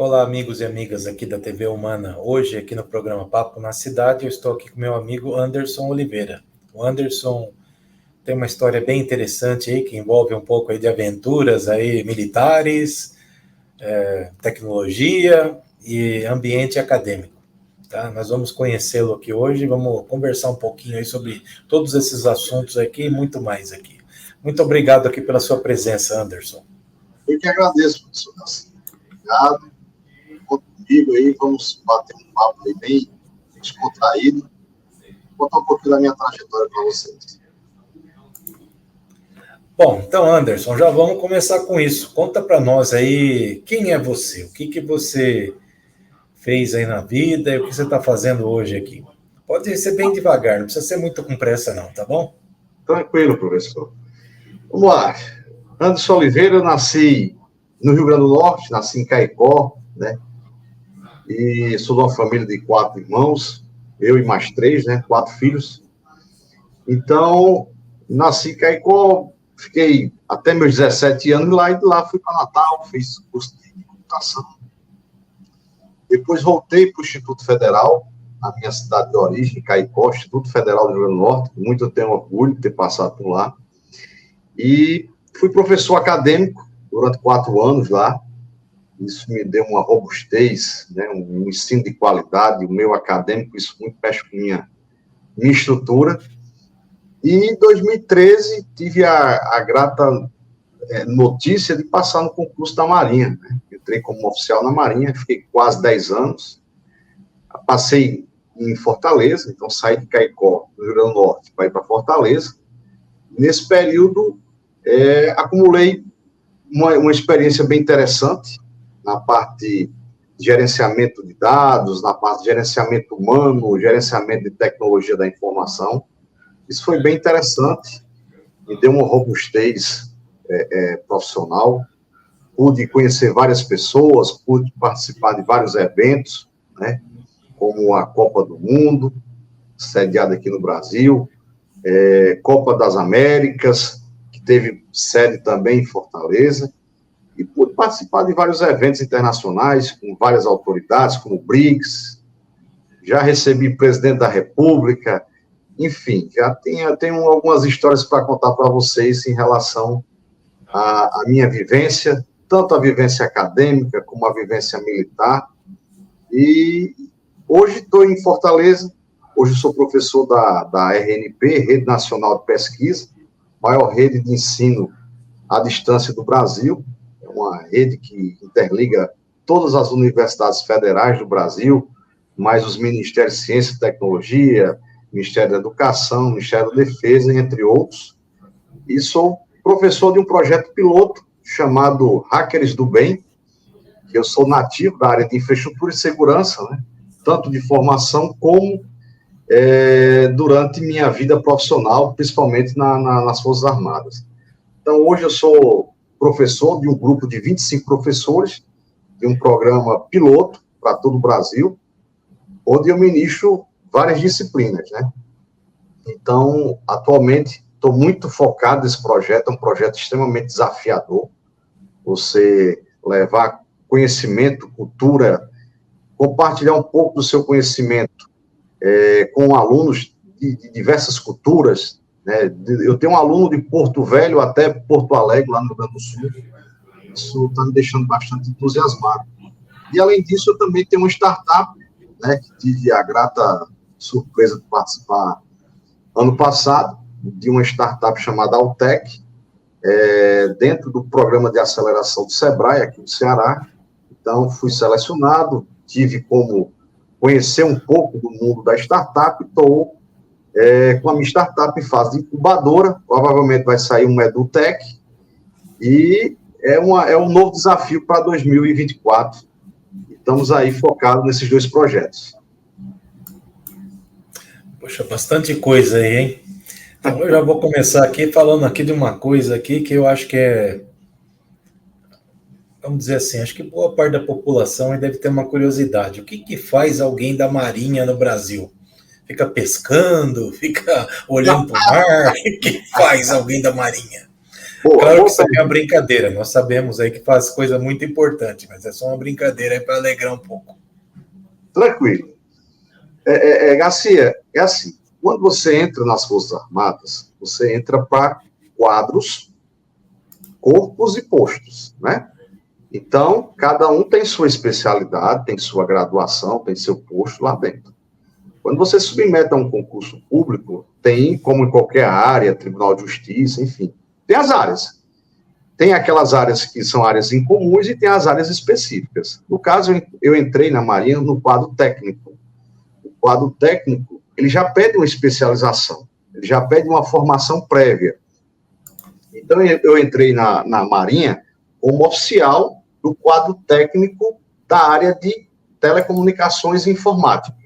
Olá, amigos e amigas aqui da TV Humana. Hoje, aqui no programa Papo na Cidade, eu estou aqui com meu amigo Anderson Oliveira. O Anderson tem uma história bem interessante aí, que envolve um pouco aí de aventuras aí militares, tecnologia e ambiente acadêmico. Tá? Nós vamos conhecê-lo aqui hoje, vamos conversar um pouquinho aí sobre todos esses assuntos aqui e muito mais aqui. Muito obrigado aqui pela sua presença, Anderson. Eu que agradeço, professor. Obrigado. Comigo aí, vamos bater um papo aí bem descontraído. Vou contar um pouquinho da minha trajetória para vocês. Bom, então, Anderson, já vamos começar com isso. Conta para nós aí quem é você, o que você fez aí na vida e o que você está fazendo hoje aqui. Pode ser bem devagar, não precisa ser muito com pressa não, tá bom? Tranquilo, professor. Vamos lá. Anderson Oliveira, eu nasci no Rio Grande do Norte, nasci em Caicó, né? E sou de uma família de 4 irmãos, eu e mais 3, né? 4 filhos. Então, nasci em Caicó, fiquei até meus 17 anos lá, e de lá fui para Natal, fiz curso de computação. Depois voltei para o Instituto Federal, na minha cidade de origem, Caicó, Instituto Federal do Rio Grande do Norte, muito eu tenho orgulho de ter passado por lá. E fui professor acadêmico durante 4 anos lá. Isso me deu uma robustez, né, um ensino de qualidade, o meu acadêmico, isso muito mexe com minha estrutura. E em 2013 tive a grata notícia de passar no concurso da Marinha, né? Entrei como oficial na Marinha, fiquei quase 10 anos, passei em Fortaleza, então saí de Caicó, do Rio Grande do Norte, para ir para Fortaleza. Nesse período, acumulei uma experiência bem interessante na parte de gerenciamento de dados, na parte de gerenciamento humano, gerenciamento de tecnologia da informação. Isso foi bem interessante, me deu uma robustez profissional, pude conhecer várias pessoas, pude participar de vários eventos, né, como a Copa do Mundo, sediada aqui no Brasil, Copa das Américas, que teve sede também em Fortaleza, e pude participar de vários eventos internacionais, com várias autoridades, como o BRICS, já recebi presidente da República, enfim, já tenho algumas histórias para contar para vocês em relação à minha vivência, tanto a vivência acadêmica como a vivência militar. E hoje estou em Fortaleza, hoje sou professor da RNP, Rede Nacional de Pesquisa, maior rede de ensino à distância do Brasil, é uma rede que interliga todas as universidades federais do Brasil, mais os Ministérios de Ciência e Tecnologia, Ministério da Educação, Ministério da Defesa, entre outros, e sou professor de um projeto piloto chamado Hackers do Bem, que eu sou nativo da área de infraestrutura e segurança, né, tanto de formação como durante minha vida profissional, principalmente nas Forças Armadas. Então, hoje eu sou professor de um grupo de 25 professores, de um programa piloto para todo o Brasil, onde eu ministro várias disciplinas, né? Então, atualmente, estou muito focado nesse projeto, é um projeto extremamente desafiador, você levar conhecimento, cultura, compartilhar um pouco do seu conhecimento com alunos de diversas culturas, né? Eu tenho um aluno de Porto Velho até Porto Alegre, lá no Rio Grande do Sul, isso está me deixando bastante entusiasmado. E, além disso, eu também tenho uma startup, né, que tive a grata surpresa de participar ano passado, de uma startup chamada Altec, dentro do programa de aceleração do Sebrae, aqui do Ceará. Então, fui selecionado, tive como conhecer um pouco do mundo da startup, estou com a minha startup em fase de incubadora, provavelmente vai sair um EduTech, e é um novo desafio para 2024. Estamos aí focados nesses 2 projetos. Poxa, bastante coisa aí, hein? Então, eu já vou começar aqui falando aqui de uma coisa aqui que eu acho que vamos dizer assim, acho que boa parte da população deve ter uma curiosidade. O que faz alguém da Marinha no Brasil? Fica pescando? Fica olhando para o mar? O que faz alguém da Marinha? Claro que isso é uma brincadeira, nós sabemos aí que faz coisa muito importante, mas é só uma brincadeira aí para alegrar um pouco. Tranquilo. Garcia, é assim, quando você entra nas Forças Armadas, você entra para quadros, corpos e postos, né? Então, cada um tem sua especialidade, tem sua graduação, tem seu posto lá dentro. Quando você submete a um concurso público, tem, como em qualquer área, Tribunal de Justiça, enfim, tem as áreas. Tem aquelas áreas que são áreas incomuns e tem as áreas específicas. No caso, eu entrei na Marinha no quadro técnico. O quadro técnico, ele já pede uma especialização, ele já pede uma formação prévia. Então, eu entrei na Marinha como oficial do quadro técnico da área de telecomunicações e informática.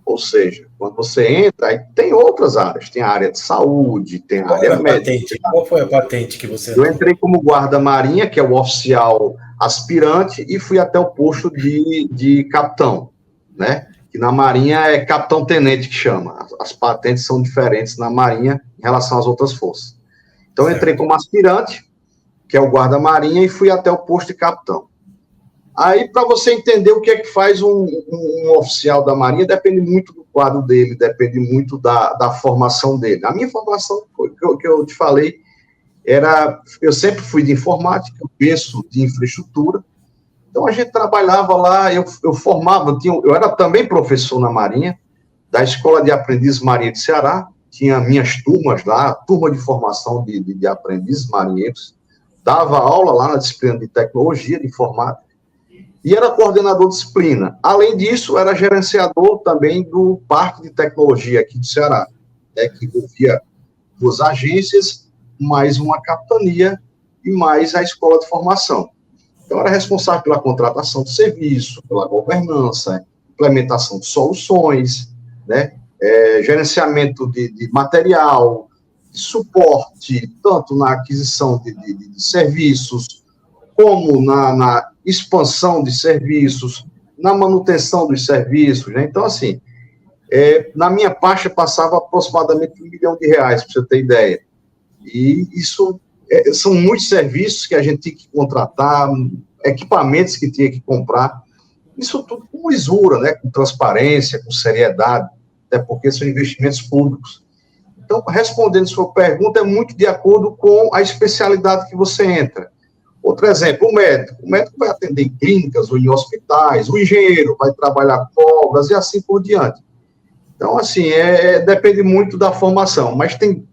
Ou seja, quando você entra, aí tem outras áreas, tem a área de saúde, tem a área médica. Qual foi a patente que você entrou? Eu entrei como guarda-marinha, que é o oficial aspirante, e fui até o posto de capitão, né? Que na Marinha é capitão-tenente que chama. As patentes são diferentes na Marinha em relação às outras forças. Então, eu entrei como aspirante, que é o guarda-marinha, e fui até o posto de capitão. Aí, para você entender o que é que faz um oficial da Marinha, depende muito do quadro dele, depende muito da formação dele. A minha formação, que eu te falei, eu sempre fui de informática, eu penso de infraestrutura, então a gente trabalhava lá, eu formava, eu era também professor na Marinha, da Escola de Aprendizes Marinha de Ceará, tinha minhas turmas lá, turma de formação de aprendizes marinheiros, dava aula lá na disciplina de tecnologia, de informática, e era coordenador de disciplina. Além disso, era gerenciador também do Parque de Tecnologia aqui do Ceará, né, que envolvia 2 agências, mais uma capitania e mais a escola de formação. Então, era responsável pela contratação de serviço, pela governança, implementação de soluções, né, gerenciamento de material, de suporte, tanto na aquisição de serviços, como na expansão de serviços, na manutenção dos serviços, né? Então, assim, na minha pasta passava aproximadamente R$1 milhão, para você ter ideia. E isso são muitos serviços que a gente tinha que contratar, equipamentos que tinha que comprar, isso tudo com lisura, né? Com transparência, com seriedade, até porque são investimentos públicos. Então, respondendo sua pergunta, é muito de acordo com a especialidade que você entra. Outro exemplo, o médico vai atender em clínicas ou em hospitais, o engenheiro vai trabalhar com obras e assim por diante. Então, assim, depende muito da formação, mas tem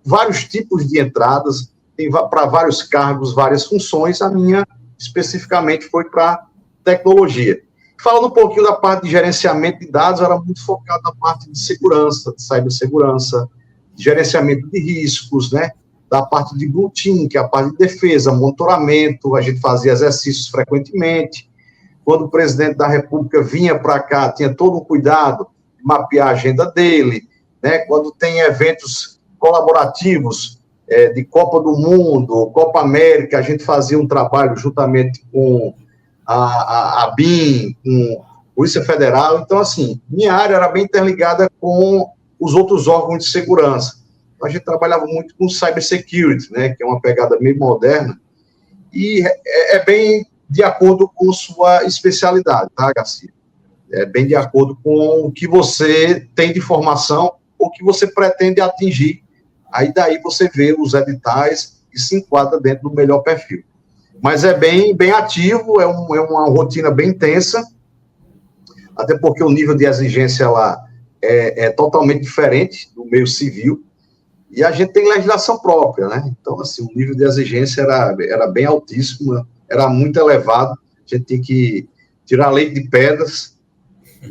vários tipos de entradas, tem para vários cargos, várias funções, a minha especificamente foi para tecnologia. Falando um pouquinho da parte de gerenciamento de dados, eu era muito focado na parte de segurança, de cibersegurança, de gerenciamento de riscos, né? Da parte de Blue Team, que é a parte de defesa, monitoramento, a gente fazia exercícios frequentemente. Quando o presidente da República vinha para cá, tinha todo um cuidado de mapear a agenda dele, né? Quando tem eventos colaborativos de Copa do Mundo, Copa América, a gente fazia um trabalho juntamente com a BIM, com a Polícia Federal. Então, assim, minha área era bem interligada com os outros órgãos de segurança. A gente trabalhava muito com cybersecurity, né, que é uma pegada meio moderna, e é bem de acordo com sua especialidade, tá, Garcia? É bem de acordo com o que você tem de formação, ou que você pretende atingir. Aí daí você vê os editais e se enquadra dentro do melhor perfil. Mas é bem ativo, é uma rotina bem intensa, até porque o nível de exigência lá é totalmente diferente do meio civil, e a gente tem legislação própria, né? Então, assim, o nível de exigência era bem altíssimo, era muito elevado, a gente tinha que tirar leite de pedras,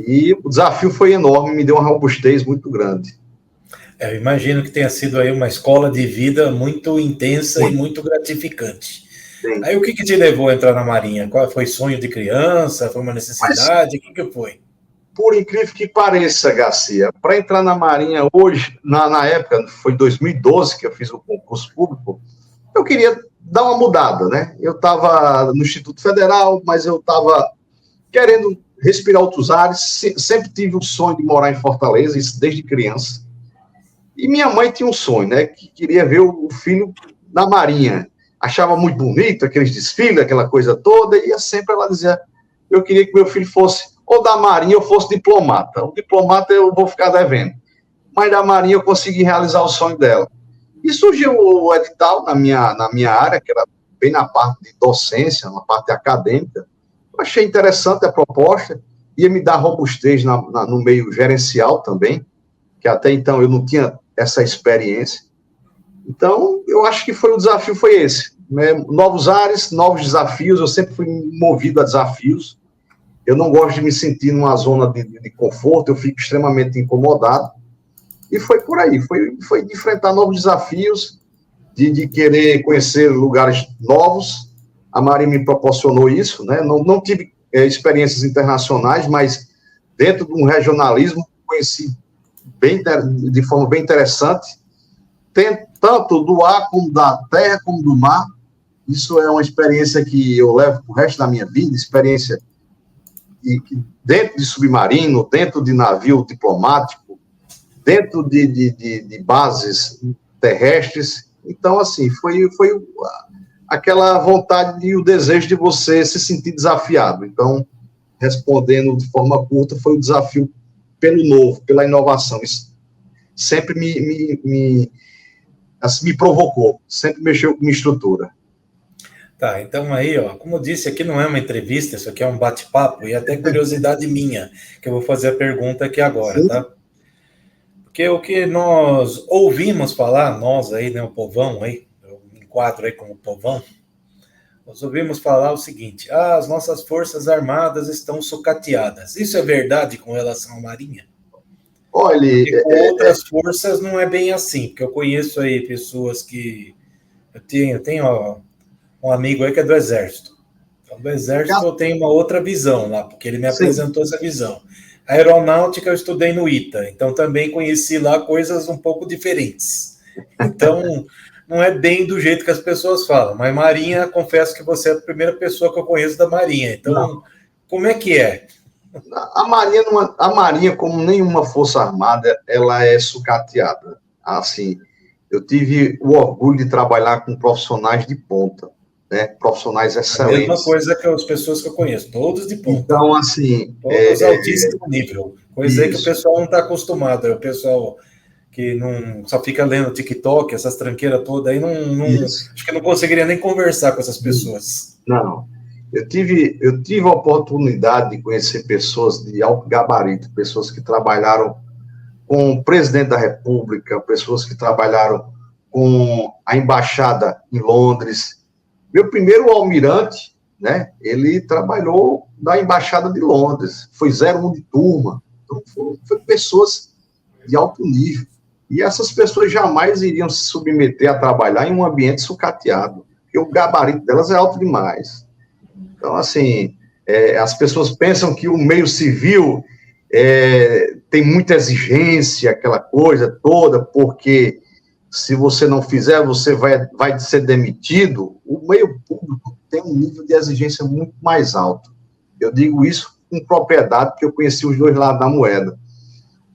e o desafio foi enorme, me deu uma robustez muito grande. Eu imagino que tenha sido aí uma escola de vida muito intensa e muito gratificante. Sim. Aí o que te levou a entrar na Marinha? Qual foi sonho de criança? Foi uma necessidade? O que foi? Por incrível que pareça, Garcia, para entrar na Marinha hoje, na época, foi 2012 que eu fiz o concurso público, eu queria dar uma mudada, né? Eu estava no Instituto Federal, mas eu estava querendo respirar outros ares, sempre tive o sonho de morar em Fortaleza, isso desde criança. E minha mãe tinha um sonho, né? Que queria ver o filho na Marinha. Achava muito bonito aqueles desfiles, aquela coisa toda, e sempre ela dizia, eu queria que meu filho fosse ou da Marinha ou fosse diplomata. O diplomata eu vou ficar devendo. Mas da Marinha eu consegui realizar o sonho dela. E surgiu o edital na minha área, que era bem na parte de docência, na parte acadêmica. Eu achei interessante a proposta, ia me dar robustez no meio gerencial também, que até então eu não tinha essa experiência. Então, eu acho que o desafio foi esse, né? Novos ares, novos desafios, eu sempre fui movido a desafios, eu não gosto de me sentir numa zona de conforto, eu fico extremamente incomodado, e foi por aí, foi de enfrentar novos desafios, de querer conhecer lugares novos. A Marinha me proporcionou isso, né? Não tive experiências internacionais, mas dentro de um regionalismo, conheci de forma bem interessante, tanto do ar, como da terra, como do mar. Isso é uma experiência que eu levo para o resto da minha vida, experiência dentro de submarino, dentro de navio diplomático, dentro de bases terrestres. Então, assim, foi aquela vontade e o desejo de você se sentir desafiado. Então, respondendo de forma curta, foi o desafio pelo novo, pela inovação. Isso sempre me provocou, sempre mexeu com minha estrutura. Tá, então aí, ó, como eu disse, aqui não é uma entrevista, isso aqui é um bate-papo, e até curiosidade minha, que eu vou fazer a pergunta aqui agora, sim, tá? Porque o que nós ouvimos falar, nós aí, né, o povão aí, eu me enquadro aí como povão, nós ouvimos falar o seguinte, as nossas forças armadas estão sucateadas. Isso é verdade com relação à Marinha? Olha, porque com outras forças não é bem assim, porque eu conheço aí pessoas que... Eu tenho um amigo aí que é do Exército. Então, do Exército eu tenho uma outra visão lá, porque ele me apresentou essa visão. A aeronáutica eu estudei no ITA, então também conheci lá coisas um pouco diferentes. Então, não é bem do jeito que as pessoas falam, mas Marinha, confesso que você é a primeira pessoa que eu conheço da Marinha. Então, não. Como é que é? A Marinha, como nenhuma força armada, ela é sucateada. Assim, eu tive o orgulho de trabalhar com profissionais de ponta, né? Profissionais excelentes. A mesma coisa que as pessoas que eu conheço, todos de ponta. Então, assim... Todos altíssimo nível. Coisa aí que o pessoal não está acostumado. O pessoal que não só fica lendo TikTok, essas tranqueiras todas aí, acho que não conseguiria nem conversar com essas pessoas. Não. Eu tive a oportunidade de conhecer pessoas de alto gabarito, pessoas que trabalharam com o presidente da República, pessoas que trabalharam com a embaixada em Londres. Meu primeiro almirante, né, ele trabalhou na embaixada de Londres, foi 01 de turma. Então, foi pessoas de alto nível. E essas pessoas jamais iriam se submeter a trabalhar em um ambiente sucateado, porque o gabarito delas é alto demais. Então, assim, as pessoas pensam que o meio civil tem muita exigência, aquela coisa toda, porque se você não fizer, você vai ser demitido. O meio público tem um nível de exigência muito mais alto. Eu digo isso com propriedade, porque eu conheci os dois lados da moeda.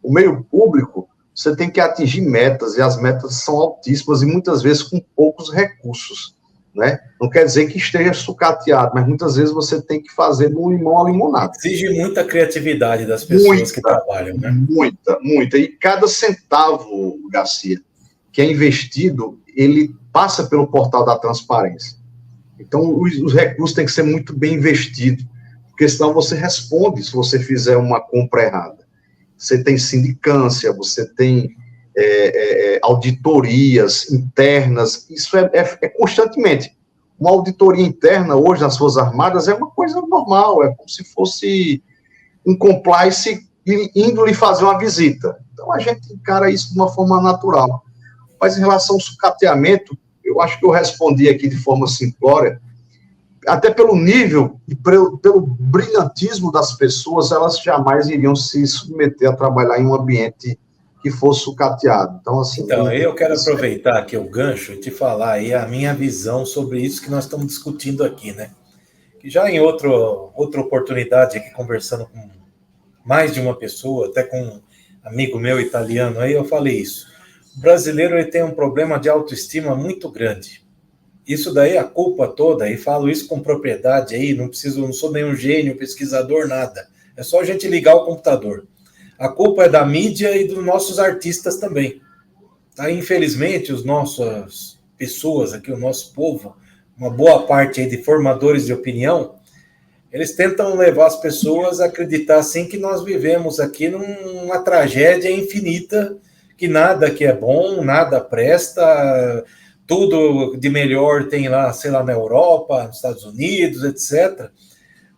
O meio público, você tem que atingir metas, e as metas são altíssimas, e muitas vezes com poucos recursos. Né? Não quer dizer que esteja sucateado, mas muitas vezes você tem que fazer do limão ao limonada. Exige muita criatividade das pessoas que trabalham, né? Muita. E cada centavo, Garcia, que é investido, ele passa pelo portal da transparência. Então, os recursos têm que ser muito bem investidos, porque senão você responde se você fizer uma compra errada. Você tem sindicância, você tem auditorias internas, isso é constantemente. Uma auditoria interna hoje nas Forças Armadas é uma coisa normal, é como se fosse um compliance indo lhe fazer uma visita. Então a gente encara isso de uma forma natural. Mas em relação ao sucateamento, eu acho que eu respondi aqui de forma simplória, até pelo nível e pelo brilhantismo das pessoas, elas jamais iriam se submeter a trabalhar em um ambiente que fosse sucateado. Então, assim... Então, eu quero aproveitar aqui o gancho e te falar aí a minha visão sobre isso que nós estamos discutindo aqui, né? Que já em outra oportunidade aqui, conversando com mais de uma pessoa, até com um amigo meu italiano aí, eu falei isso. O brasileiro ele tem um problema de autoestima muito grande. Isso daí, a culpa toda, e falo isso com propriedade aí, não sou nenhum gênio, pesquisador, nada. É só a gente ligar o computador. A culpa é da mídia e dos nossos artistas também. Tá? Infelizmente, as nossas pessoas aqui, o nosso povo, uma boa parte aí de formadores de opinião, eles tentam levar as pessoas a acreditar assim que nós vivemos aqui numa tragédia infinita, que nada que é bom, nada presta, tudo de melhor tem lá, sei lá, na Europa, nos Estados Unidos, etc.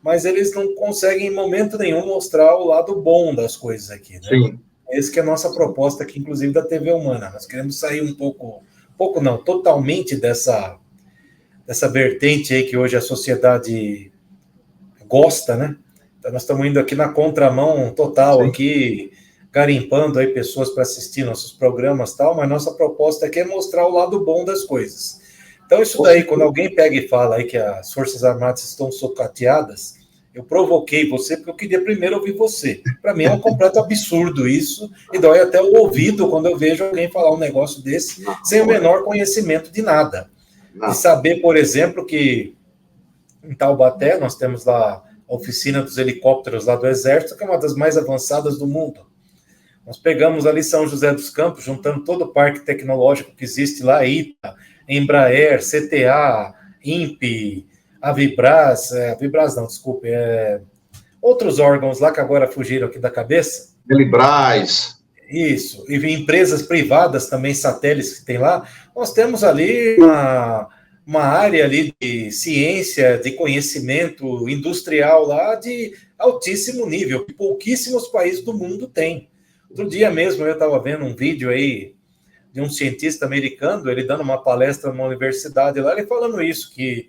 Mas eles não conseguem em momento nenhum mostrar o lado bom das coisas aqui, né? Sim. Essa que é a nossa proposta aqui, inclusive, da TV Humana. Nós queremos sair um pouco não, totalmente dessa vertente aí que hoje a sociedade gosta, né? Então nós estamos indo aqui na contramão total, sim, aqui garimpando aí pessoas para assistir nossos programas e tal, mas nossa proposta aqui é mostrar o lado bom das coisas. Então isso daí, quando alguém pega e fala aí que as Forças Armadas estão socateadas, eu provoquei você porque eu queria primeiro ouvir você. Para mim é um completo absurdo isso, e dói até o ouvido quando eu vejo alguém falar um negócio desse sem o menor conhecimento de nada. De saber, por exemplo, que em Taubaté nós temos lá a oficina dos helicópteros lá do Exército, que é uma das mais avançadas do mundo. Nós pegamos ali São José dos Campos, juntando todo o parque tecnológico que existe lá, ITA, Embraer, CTA, INPE, Avibras não, desculpe, outros órgãos lá que agora fugiram aqui da cabeça. Delibras. Isso, e empresas privadas também, satélites que tem lá. Nós temos ali uma área ali de ciência, de conhecimento industrial lá de altíssimo nível, que pouquíssimos países do mundo têm. Outro dia mesmo eu estava vendo um vídeo aí de um cientista americano, ele dando uma palestra numa universidade lá, ele falando isso, que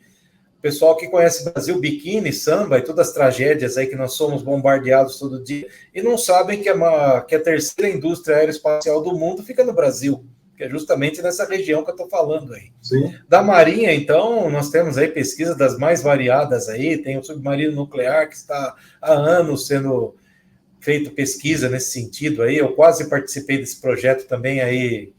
o pessoal que conhece o Brasil, biquíni, samba e todas as tragédias aí que nós somos bombardeados todo dia, e não sabem que a terceira indústria aeroespacial do mundo fica no Brasil, que é justamente nessa região que eu estou falando aí. Sim. Da Marinha, então, nós temos aí pesquisas das mais variadas aí, tem o submarino nuclear que está há anos sendo feito pesquisa nesse sentido aí, eu quase participei desse projeto também aí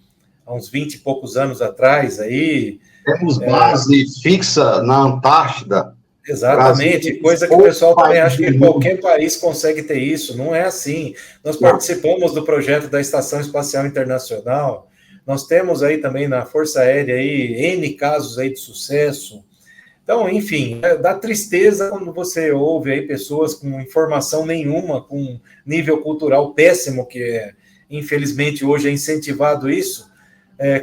há uns 20 e poucos anos atrás aí. Temos base fixa na Antártida. Exatamente, Brasil, coisa que o pessoal também acha que qualquer país consegue ter isso, não é assim. Nós participamos do projeto da Estação Espacial Internacional, nós temos aí também na Força Aérea aí N casos aí de sucesso. Então, enfim, dá tristeza quando você ouve aí pessoas com informação nenhuma, com nível cultural péssimo, que infelizmente hoje é incentivado isso,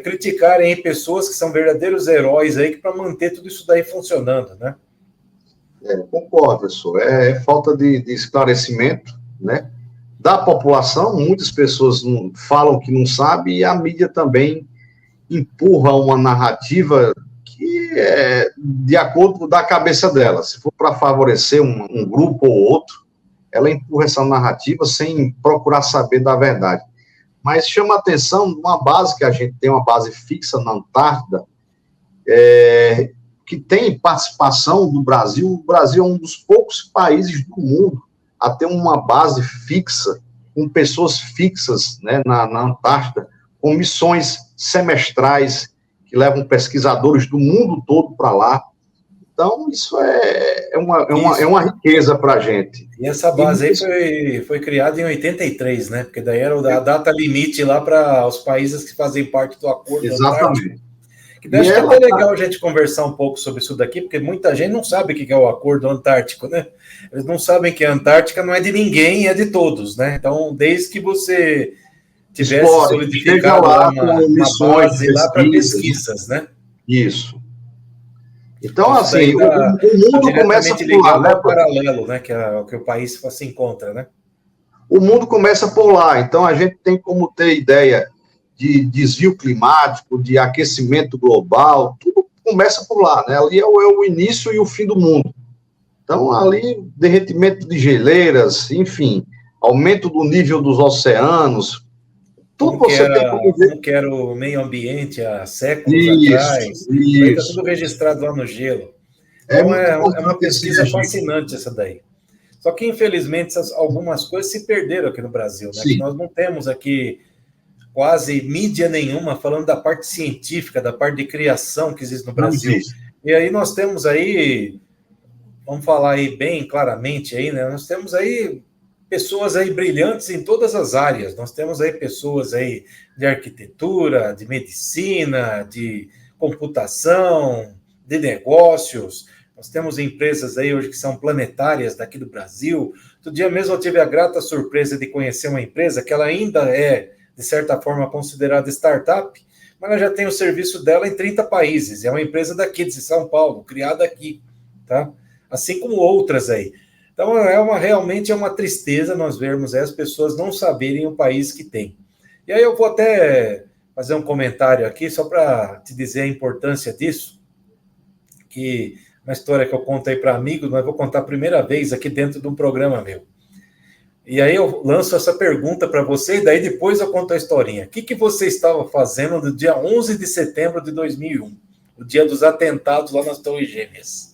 criticarem pessoas que são verdadeiros heróis aí para manter tudo isso daí funcionando, né? Concordo, professor. É falta de esclarecimento, né? Da população, muitas pessoas falam que não sabem e a mídia também empurra uma narrativa que é de acordo da cabeça dela. Se for para favorecer um grupo ou outro, ela empurra essa narrativa sem procurar saber da verdade. Mas chama a atenção uma base que a gente tem, uma base fixa na Antártida, que tem participação do Brasil. O Brasil é um dos poucos países do mundo a ter uma base fixa, com pessoas fixas, né, na Antártida, com missões semestrais que levam pesquisadores do mundo todo para lá. Então, isso é uma riqueza para a gente. E essa base aí foi criada em 83, né? Porque daí era a data limite lá para os países que fazem parte do acordo. Exatamente. Que daí acho que é até legal a gente conversar um pouco sobre isso daqui, porque muita gente não sabe o que é o acordo antártico, né? Eles não sabem que a Antártica não é de ninguém, é de todos, né? Então, desde que você tivesse solidificado lá uma base lá para pesquisas, né? Isso. Então, assim, o mundo começa por lá, né? Paralelo, né? Que é o que o país se encontra, né? O mundo começa por lá. Então, a gente tem como ter ideia de desvio climático, de aquecimento global, tudo começa por lá, né? Ali é o início e o fim do mundo. Então, ali, derretimento de geleiras, enfim, aumento do nível dos oceanos, tudo você tem como ver. Como que era o meio ambiente há séculos atrás. Isso. Está tudo registrado lá no gelo. Então, é uma pesquisa fascinante essa daí. Só que, infelizmente, algumas coisas se perderam aqui no Brasil, né? Que nós não temos aqui quase mídia nenhuma falando da parte científica, da parte de criação que existe no Brasil. E aí nós temos aí, vamos falar aí bem claramente aí, né? Nós temos aí pessoas aí brilhantes em todas as áreas. Nós temos aí pessoas aí de arquitetura, de medicina, de computação, de negócios. Nós temos empresas aí hoje que são planetárias daqui do Brasil. Outro dia mesmo eu tive a grata surpresa de conhecer uma empresa que ela ainda é, de certa forma, considerada startup, mas ela já tem o serviço dela em 30 países. É uma empresa daqui de São Paulo, criada aqui, tá? Assim como outras aí. Então, realmente é uma tristeza nós vermos as pessoas não saberem o país que tem. E aí eu vou até fazer um comentário aqui, só para te dizer a importância disso, que uma história que eu conto aí para amigos, mas vou contar a primeira vez aqui dentro de um programa meu. E aí eu lanço essa pergunta para você, e daí depois eu conto a historinha. O que você estava fazendo no dia 11 de setembro de 2001, o dia dos atentados lá nas Torres Gêmeas?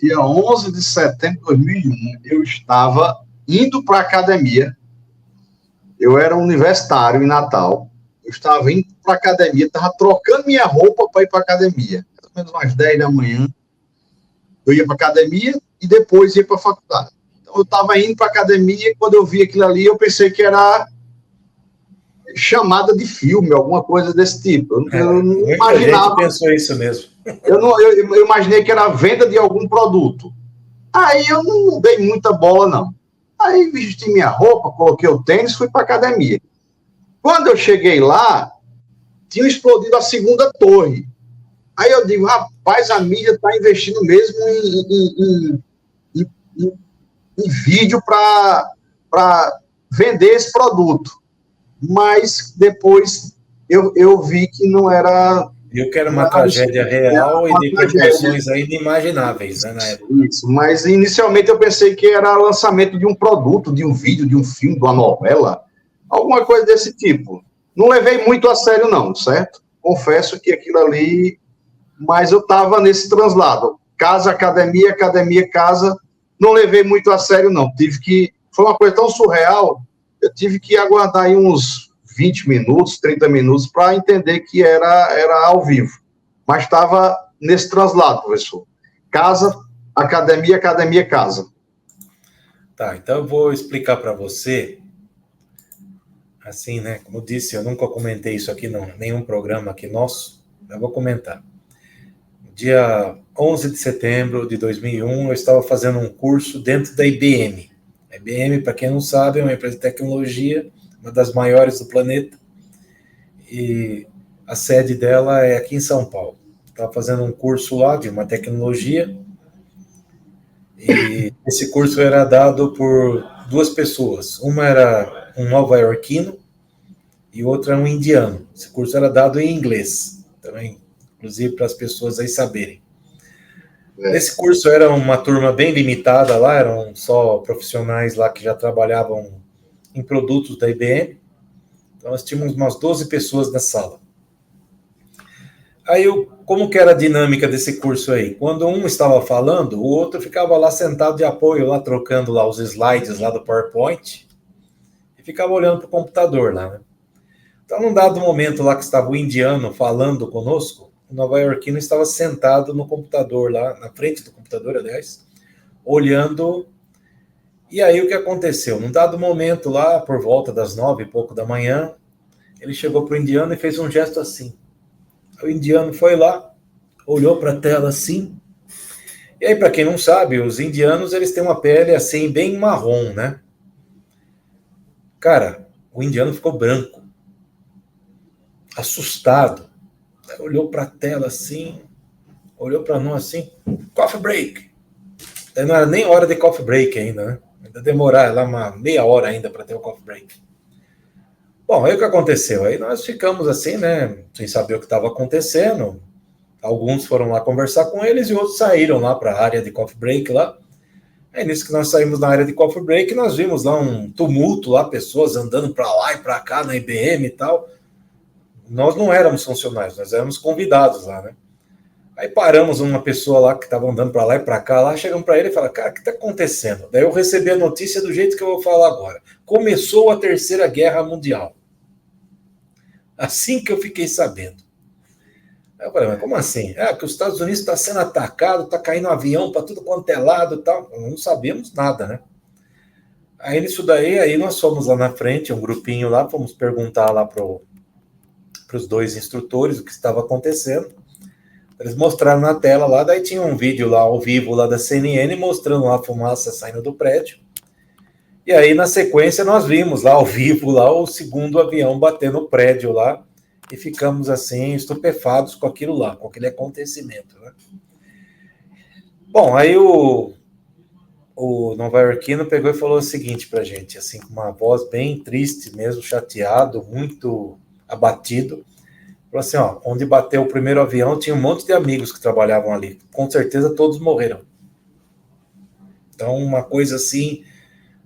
Dia 11 de setembro de 2001, eu estava indo para a academia. Eu era universitário em Natal. Eu estava indo para a academia, estava trocando minha roupa para ir para a academia. Mais ou menos umas 10 da manhã. Eu ia para a academia e depois ia para a faculdade. Então, eu estava indo para a academia e quando eu vi aquilo ali, eu pensei que era chamada de filme, alguma coisa desse tipo. Eu não imaginava. Gente pensou isso mesmo. Eu imaginei que era a venda de algum produto. Aí eu não dei muita bola, não. Aí vesti minha roupa, coloquei o tênis e fui para a academia. Quando eu cheguei lá, tinha explodido a segunda torre. Aí eu digo, rapaz, a mídia está investindo mesmo em vídeo para vender esse produto. Mas depois eu vi que não era... Eu quero uma tragédia real e de proporções aí inimagináveis, né, na época. Isso, mas inicialmente eu pensei que era lançamento de um produto, de um vídeo, de um filme, de uma novela, alguma coisa desse tipo. Não levei muito a sério, não, certo? Confesso que aquilo ali... Mas eu estava nesse translado. Casa, academia, academia, casa. Não levei muito a sério, não. Foi uma coisa tão surreal, eu tive que aguardar aí uns 20 minutos, 30 minutos, para entender que era ao vivo. Mas estava nesse translado, professor. Casa, academia, academia, casa. Tá, então eu vou explicar para você, assim, né? Como eu disse, eu nunca comentei isso aqui em nenhum programa aqui nosso, eu vou comentar. Dia 11 de setembro de 2001, eu estava fazendo um curso dentro da IBM. A IBM, para quem não sabe, é uma empresa de tecnologia, uma das maiores do planeta, e a sede dela é aqui em São Paulo. Estava fazendo um curso lá de uma tecnologia, e esse curso era dado por duas pessoas. Uma era um nova-iorquino e outra um indiano. Esse curso era dado em inglês, também, inclusive para as pessoas aí saberem. Esse curso era uma turma bem limitada lá, eram só profissionais lá que já trabalhavam em produtos da IBM. Então, nós tínhamos umas 12 pessoas na sala. Aí, como que era a dinâmica desse curso aí? Quando um estava falando, o outro ficava lá sentado de apoio, lá trocando lá os slides lá do PowerPoint e ficava olhando para o computador lá, né? Então, num dado momento lá que estava o indiano falando conosco, o nova-iorquino estava sentado no computador lá, na frente do computador, aliás, olhando. E aí o que aconteceu? Num dado momento lá, por volta das 9 e pouco da manhã, ele chegou para o indiano e fez um gesto assim. O indiano foi lá, olhou para a tela assim. E aí, para quem não sabe, os indianos, eles têm uma pele assim, bem marrom, né? Cara, o indiano ficou branco, assustado. Olhou para a tela assim, olhou para nós assim, coffee break. Daí não era nem hora de coffee break ainda, né? Ainda demorar lá uma meia hora ainda para ter o coffee break. Bom, aí o que aconteceu? Aí nós ficamos assim, né, sem saber o que estava acontecendo. Alguns foram lá conversar com eles e outros saíram lá para a área de coffee break lá. Aí nisso que nós saímos na área de coffee break, nós vimos lá um tumulto lá, pessoas andando para lá e para cá na IBM e tal. Nós não éramos funcionários, nós éramos convidados lá, né? Aí paramos uma pessoa lá que estava andando para lá e para cá, lá chegamos para ele e falamos, cara, o que está acontecendo? Daí eu recebi a notícia do jeito que eu vou falar agora. Começou a Terceira Guerra Mundial. Assim que eu fiquei sabendo. Aí eu falei, mas como assim? Que os Estados Unidos está sendo atacado, está caindo um avião para tudo quanto é lado e tal. Não sabemos nada, né? Aí nisso daí, aí nós fomos lá na frente, um grupinho lá, fomos perguntar lá para os dois instrutores o que estava acontecendo. Eles mostraram na tela lá, daí tinha um vídeo lá ao vivo lá da CNN mostrando lá a fumaça saindo do prédio. E aí, na sequência, nós vimos lá ao vivo lá o segundo avião batendo no prédio lá e ficamos assim estupefados com aquilo lá, com aquele acontecimento, né? Bom, aí o nova-iorquino pegou e falou o seguinte pra gente, assim, com uma voz bem triste mesmo, chateado, muito abatido. Falou assim, ó, onde bateu o primeiro avião tinha um monte de amigos que trabalhavam ali. Com certeza todos morreram. Então, uma coisa assim,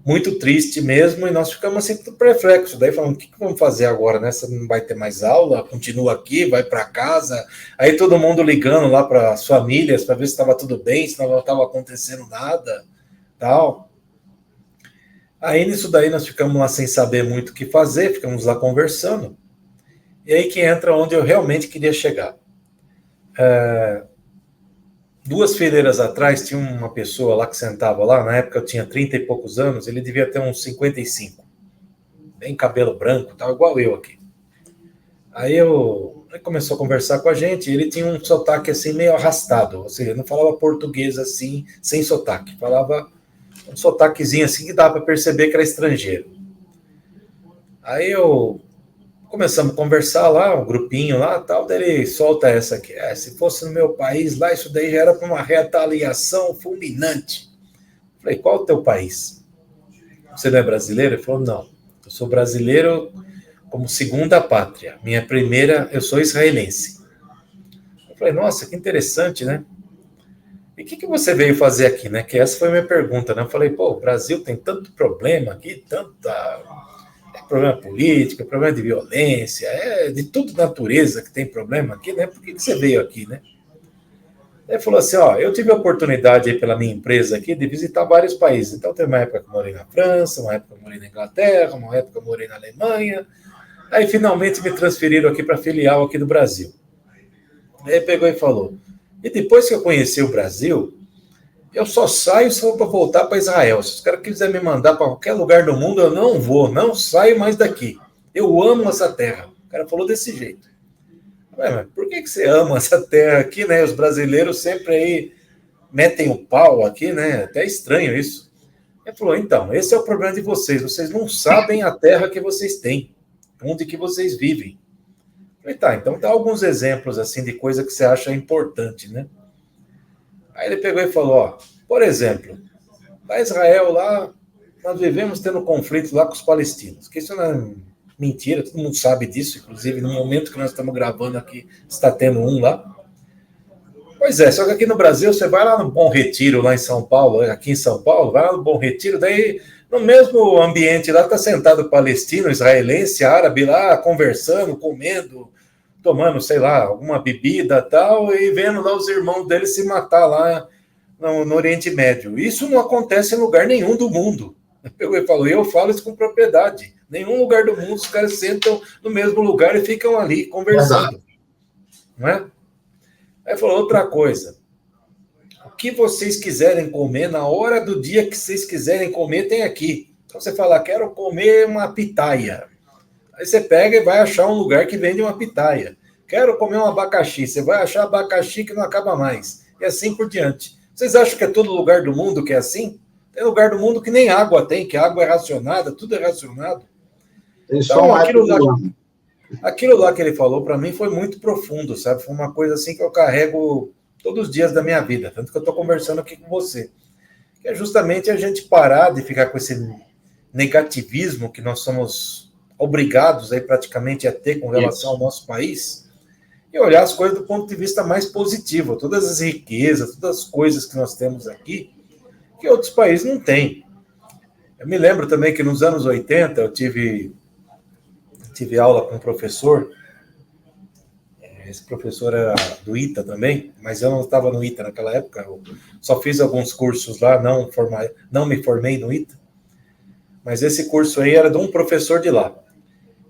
muito triste mesmo, e nós ficamos assim, perplexos. Daí falamos, o que vamos fazer agora, né? Você não vai ter mais aula, continua aqui, vai para casa. Aí todo mundo ligando lá para as famílias para ver se estava tudo bem, se não estava acontecendo nada, tal. Aí nisso daí nós ficamos lá sem saber muito o que fazer, ficamos lá conversando. E aí que entra onde eu realmente queria chegar. Duas fileiras atrás tinha uma pessoa lá que sentava lá, na época eu tinha 30 e poucos anos, ele devia ter uns 55. Bem cabelo branco, tal, igual eu aqui. Aí ele começou a conversar com a gente, e ele tinha um sotaque assim meio arrastado, ou seja, não falava português assim, sem sotaque, falava um sotaquezinho assim que dava para perceber que era estrangeiro. Aí começamos a conversar lá, um grupinho lá, tal, daí ele solta essa aqui. Se fosse no meu país lá, isso daí já era para uma retaliação fulminante. Falei, qual o teu país? Você não é brasileiro? Ele falou, não, eu sou brasileiro como segunda pátria. Minha primeira, eu sou israelense. Eu falei, nossa, que interessante, né? E o que você veio fazer aqui, né? Que essa foi a minha pergunta, né? Eu falei, pô, o Brasil tem tanto problema aqui, problema político, problema de violência, de tudo natureza que tem problema aqui, né? Por que você veio aqui, né? Ele falou assim, ó, eu tive a oportunidade aí pela minha empresa aqui de visitar vários países. Então, teve uma época que eu morei na França, uma época que eu morei na Inglaterra, uma época que eu morei na Alemanha. Aí, finalmente, me transferiram aqui para a filial aqui do Brasil. Aí ele pegou e falou, e depois que eu conheci o Brasil, eu só saio só para voltar para Israel. Se os caras quiserem me mandar para qualquer lugar do mundo, eu não vou, não saio mais daqui. Eu amo essa terra. O cara falou desse jeito. Mas por que você ama essa terra aqui, né? Os brasileiros sempre aí metem o pau aqui, né? Até estranho isso. Ele falou, então, esse é o problema de vocês. Vocês não sabem a terra que vocês têm, onde que vocês vivem. Eu falei, tá, então dá alguns exemplos assim de coisa que você acha importante, né? Aí ele pegou e falou, ó, por exemplo, lá em Israel, lá, nós vivemos tendo conflito lá com os palestinos, que isso não é mentira, todo mundo sabe disso, inclusive no momento que nós estamos gravando aqui, está tendo um lá. Pois é, só que aqui no Brasil, você vai lá no Bom Retiro, lá em São Paulo, aqui em São Paulo, vai lá no Bom Retiro, daí no mesmo ambiente lá está sentado palestino, israelense, árabe lá, conversando, comendo, tomando, sei lá, alguma bebida tal, e vendo lá os irmãos deles se matar lá no Oriente Médio. Isso não acontece em lugar nenhum do mundo. Eu falo isso com propriedade. Nenhum lugar do mundo os caras sentam no mesmo lugar e ficam ali conversando. Não é? Aí falou outra coisa. O que vocês quiserem comer, na hora do dia que vocês quiserem comer, tem aqui. Então você fala, quero comer uma pitaia. Aí você pega e vai achar um lugar que vende uma pitaia. Quero comer um abacaxi. Você vai achar abacaxi que não acaba mais. E assim por diante. Vocês acham que é todo lugar do mundo que é assim? Tem lugar do mundo que nem água tem, que a água é racionada, tudo é racionado. Então, aquilo lá que ele falou, para mim, foi muito profundo, sabe? Foi uma coisa assim que eu carrego todos os dias da minha vida. Tanto que eu estou conversando aqui com você. Que é justamente a gente parar de ficar com esse negativismo que nós somos obrigados aí praticamente a ter com relação ao nosso país e olhar as coisas do ponto de vista mais positivo, todas as riquezas, todas as coisas que nós temos aqui, que outros países não têm. Eu me lembro também que nos anos 80 eu tive aula com um professor, esse professor era do ITA também, mas eu não estava no ITA naquela época, eu só fiz alguns cursos lá, não me formei no ITA, mas esse curso aí era de um professor de lá.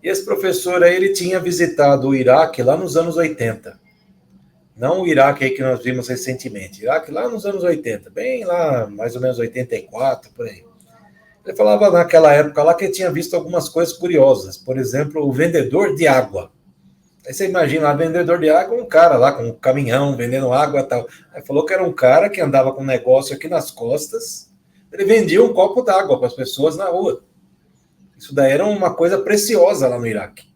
E esse professor aí, ele tinha visitado o Iraque lá nos anos 80. Não o Iraque aí que nós vimos recentemente. Iraque lá nos anos 80, bem lá, mais ou menos 84, por aí. Ele falava naquela época lá que ele tinha visto algumas coisas curiosas. Por exemplo, o vendedor de água. Aí você imagina, lá, vendedor de água, um cara lá com um caminhão vendendo água e tal. Aí falou que era um cara que andava com um negócio aqui nas costas. Ele vendia um copo d'água para as pessoas na rua. Isso daí era uma coisa preciosa lá no Iraque.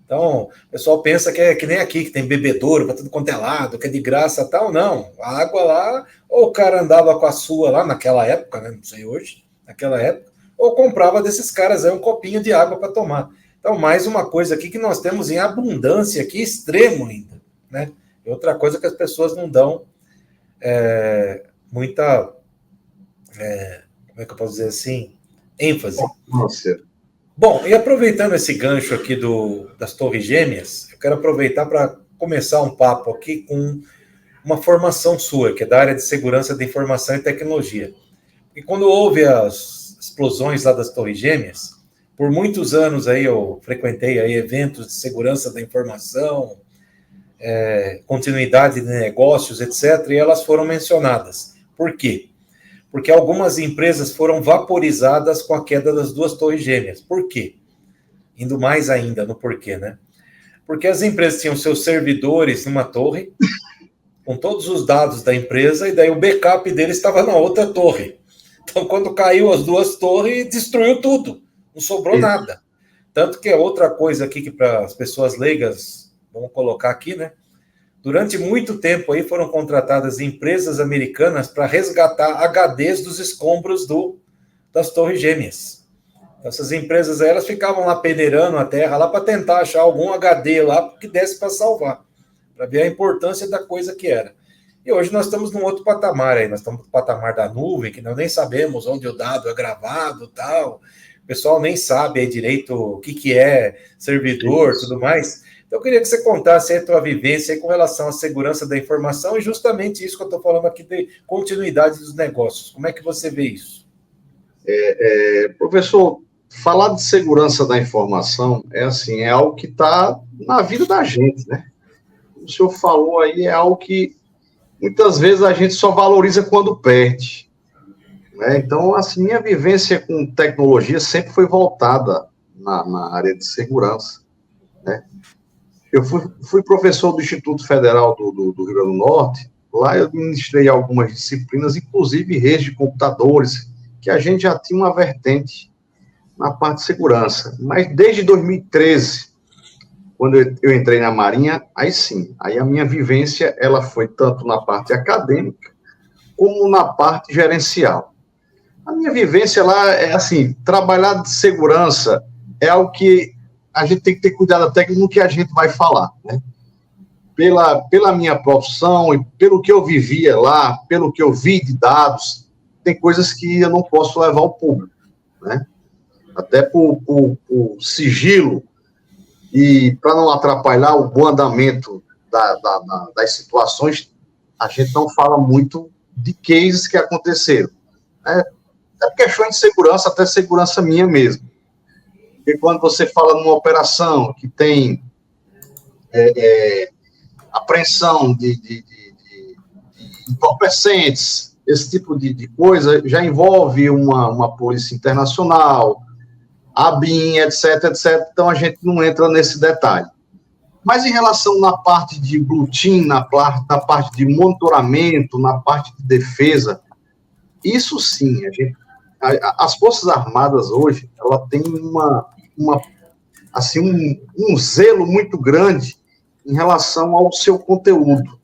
Então, o pessoal pensa que é que nem aqui, que tem bebedouro para tudo quanto é lado, que é de graça e tal. Não, a água lá, ou o cara andava com a sua lá naquela época, né? Não sei hoje, naquela época, ou comprava desses caras aí um copinho de água para tomar. Então, mais uma coisa aqui que nós temos em abundância aqui, extremo ainda, né? E outra coisa que as pessoas não dão muita, como é que eu posso dizer assim, ênfase. Nossa. Bom, e aproveitando esse gancho aqui das Torres Gêmeas, eu quero aproveitar para começar um papo aqui com uma formação sua, que é da área de segurança de informação e tecnologia. E quando houve as explosões lá das Torres Gêmeas, por muitos anos aí eu frequentei aí eventos de segurança da informação, continuidade de negócios, etc., e elas foram mencionadas. Por quê? Porque algumas empresas foram vaporizadas com a queda das duas Torres Gêmeas. Por quê? Indo mais ainda no porquê, né? Porque as empresas tinham seus servidores numa torre, com todos os dados da empresa, e daí o backup deles estava na outra torre. Então, quando caiu as duas torres, destruiu tudo. Não sobrou nada. Tanto que é outra coisa aqui que para as pessoas leigas, vamos colocar aqui, né? Durante muito tempo aí foram contratadas empresas americanas para resgatar HDs dos escombros das Torres Gêmeas. Essas empresas aí, elas ficavam lá peneirando a terra lá para tentar achar algum HD lá que desse para salvar, para ver a importância da coisa que era. E hoje nós estamos num outro patamar aí, nós estamos no patamar da nuvem, que nós nem sabemos onde o dado é gravado e tal. O pessoal nem sabe aí direito o que é servidor e tudo mais. Então, eu queria que você contasse a tua vivência aí com relação à segurança da informação e justamente isso que eu estou falando aqui de continuidade dos negócios. Como é que você vê isso? Professor, falar de segurança da informação é algo que está na vida da gente, né? O senhor falou aí, é algo que muitas vezes a gente só valoriza quando perde, né? Então, assim, minha vivência com tecnologia sempre foi voltada na área de segurança, né? Eu fui professor do Instituto Federal do Rio Grande do Norte. Lá eu ministrei algumas disciplinas, inclusive redes de computadores, que a gente já tinha uma vertente na parte de segurança. Mas desde 2013, quando eu entrei na Marinha, aí sim, aí a minha vivência ela foi tanto na parte acadêmica como na parte gerencial. A minha vivência lá é assim, trabalhar de segurança é algo que a gente tem que ter cuidado até no que a gente vai falar, né? Pela minha profissão e pelo que eu vivia lá, pelo que eu vi de dados, tem coisas que eu não posso levar ao público, né? Até por sigilo e para não atrapalhar o bom andamento das situações, a gente não fala muito de cases que aconteceram, né? É questão de segurança, até segurança minha mesmo. Porque quando você fala numa operação que tem apreensão de entorpecentes, esse tipo de coisa, já envolve uma polícia internacional, a BIM, etc, etc. Então, a gente não entra nesse detalhe. Mas em relação na parte de blue team, na parte de monitoramento, na parte de defesa, isso sim, as Forças Armadas hoje, ela tem um zelo muito grande em relação ao seu conteúdo,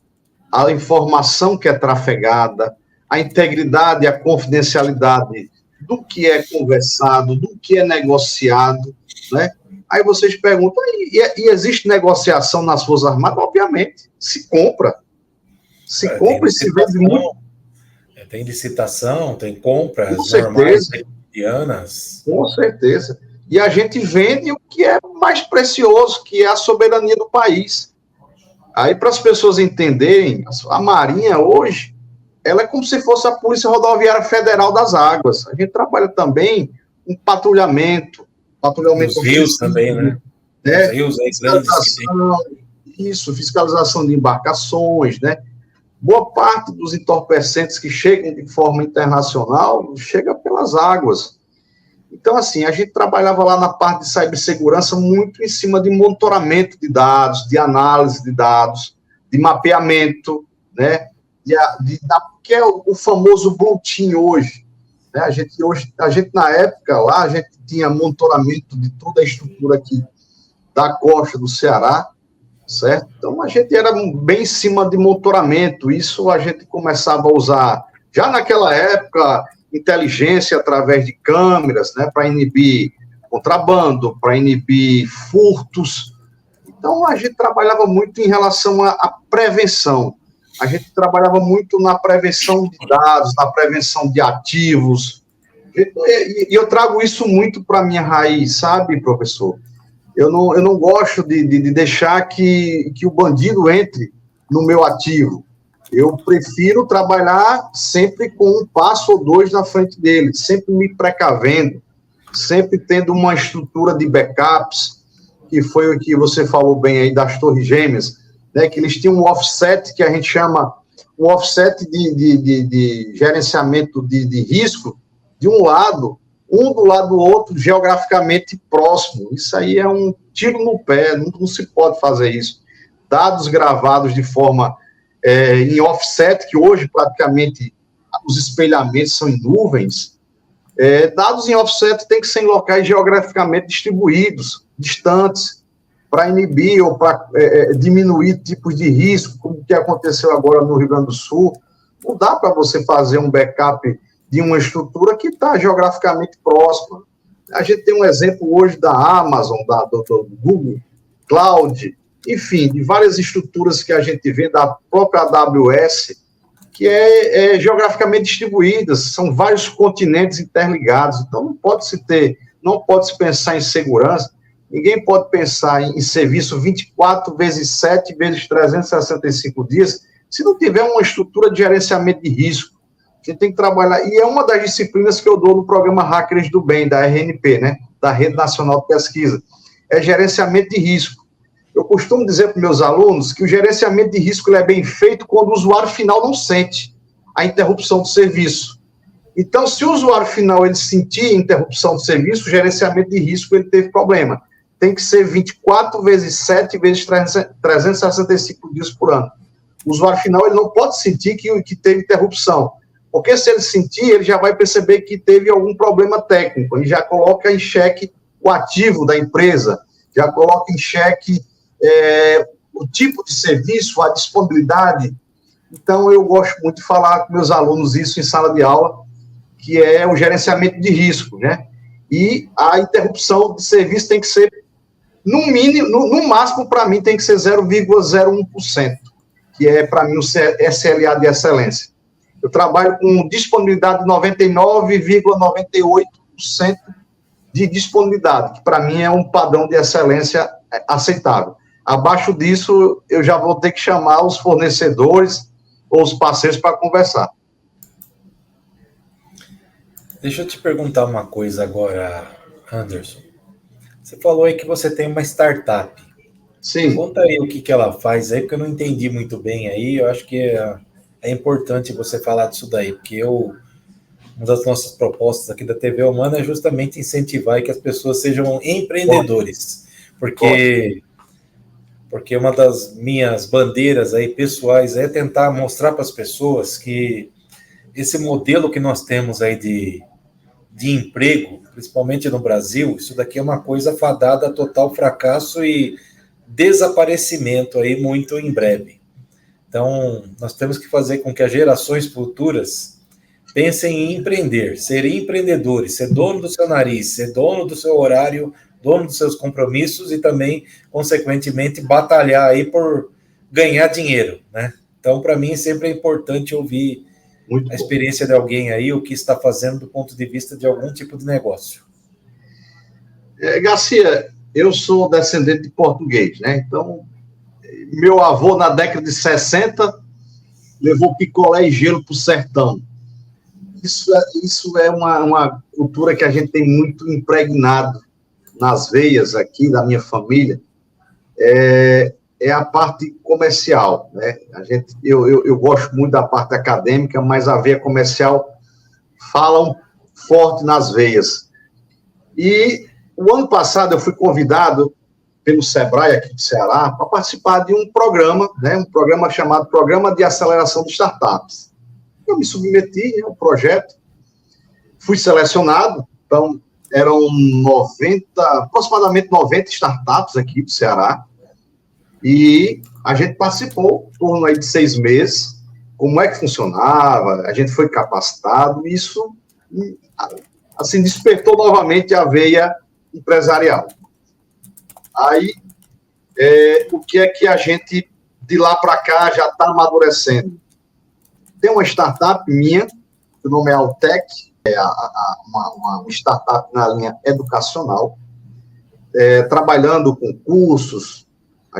a informação que é trafegada, a integridade e a confidencialidade do que é conversado, do que é negociado, né? Aí vocês perguntam, e existe negociação nas Forças Armadas? Obviamente, se compra e se vende muito. Tem licitação, tem compras normais, cotidianas. Com certeza. E a gente vende o que é mais precioso, que é a soberania do país. Aí, para as pessoas entenderem, a Marinha hoje, ela é como se fosse a Polícia Rodoviária Federal das Águas. A gente trabalha também em patrulhamento Nos rios também, né? né? Rios aí grandes que tem. Isso, fiscalização de embarcações, né? Boa parte dos entorpecentes que chegam de forma internacional chega pelas águas. Então, assim, a gente trabalhava lá na parte de cibersegurança muito em cima de monitoramento de dados, de análise de dados, de mapeamento, né? Que é o famoso Blue Team hoje. Né? A gente, na época, lá, a gente tinha monitoramento de toda a estrutura aqui da costa do Ceará, certo? Então, a gente era bem em cima de monitoramento. Isso a gente começava a usar, já naquela época, inteligência através de câmeras, né, para inibir contrabando, para inibir furtos. Então, a gente trabalhava muito em relação à prevenção. A gente trabalhava muito na prevenção de dados, na prevenção de ativos. E eu trago isso muito para a minha raiz, sabe, professor? Eu não gosto de deixar que o bandido entre no meu ativo. Eu prefiro trabalhar sempre com um passo ou dois na frente dele, sempre me precavendo, sempre tendo uma estrutura de backups, que foi o que você falou bem aí das Torres Gêmeas, né, que eles tinham um offset que a gente chama um offset de gerenciamento de risco, de um lado do outro, geograficamente próximo. Isso aí é um tiro no pé, não se pode fazer isso. Dados gravados de forma em offset, que hoje praticamente os espelhamentos são em nuvens, dados em offset tem que ser em locais geograficamente distribuídos, distantes, para inibir ou para diminuir tipos de risco, como o que aconteceu agora no Rio Grande do Sul. Não dá para você fazer um backup de uma estrutura que está geograficamente próxima. A gente tem um exemplo hoje da Amazon, do Google Cloud, enfim, de várias estruturas que a gente vê, da própria AWS, que é geograficamente distribuídas, são vários continentes interligados, então não pode se pensar em segurança, ninguém pode pensar em serviço 24 vezes 7 vezes 365 dias, se não tiver uma estrutura de gerenciamento de risco. A gente tem que trabalhar, e é uma das disciplinas que eu dou no programa Hackers do Bem, da RNP, né, da Rede Nacional de Pesquisa, é gerenciamento de risco. Eu costumo dizer para meus alunos que o gerenciamento de risco ele é bem feito quando o usuário final não sente a interrupção do serviço. Então, se o usuário final ele sentir interrupção do serviço, o gerenciamento de risco ele teve problema. Tem que ser 24 vezes 7 vezes 365 dias por ano. O usuário final ele não pode sentir que teve interrupção, porque se ele sentir, ele já vai perceber que teve algum problema técnico, ele já coloca em xeque o ativo da empresa, já coloca em xeque o tipo de serviço, a disponibilidade. Então, eu gosto muito de falar com meus alunos isso em sala de aula, que é o gerenciamento de risco, né? E a interrupção de serviço tem que ser, no mínimo, no máximo, para mim, tem que ser 0,01%, que é, para mim, o SLA de excelência. Eu trabalho com disponibilidade de 99,98% de disponibilidade, que, para mim, é um padrão de excelência aceitável. Abaixo disso, eu já vou ter que chamar os fornecedores ou os parceiros para conversar. Deixa eu te perguntar uma coisa agora, Anderson. Você falou aí que você tem uma startup. Sim. Conta aí o que ela faz aí, porque eu não entendi muito bem aí. Eu acho que é importante você falar disso daí, porque uma das nossas propostas aqui da TV Humana é justamente incentivar que as pessoas sejam empreendedores. Porque uma das minhas bandeiras aí pessoais é tentar mostrar para as pessoas que esse modelo que nós temos aí de emprego, principalmente no Brasil, isso daqui é uma coisa fadada a total fracasso e desaparecimento aí muito em breve. Então, nós temos que fazer com que as gerações futuras pensem em empreender, serem empreendedores, ser dono do seu nariz, ser dono do seu horário, dono dos seus compromissos e também, consequentemente, batalhar aí por ganhar dinheiro, né? Então, para mim, sempre é importante ouvir a experiência de alguém aí, o que está fazendo do ponto de vista de algum tipo de negócio. Garcia, eu sou descendente de português, né? Então, meu avô, na década de 60, levou picolé e gelo para o sertão. Isso é uma cultura que a gente tem muito impregnado nas veias aqui da minha família é a parte comercial, né? Eu gosto muito da parte acadêmica, mas a veia comercial fala forte nas veias. E o ano passado eu fui convidado pelo Sebrae aqui do Ceará para participar de um programa, né? Um programa chamado Programa de Aceleração de Startups. Eu me submeti ao projeto, fui selecionado, então eram aproximadamente 90 startups aqui do Ceará, e a gente participou, em torno aí de 6 meses, como é que funcionava, a gente foi capacitado, e isso, assim, despertou novamente a veia empresarial. Aí, o que é que a gente, de lá para cá, já está amadurecendo? Tem uma startup minha, que o nome é Altec, uma startup na linha educacional, trabalhando com cursos.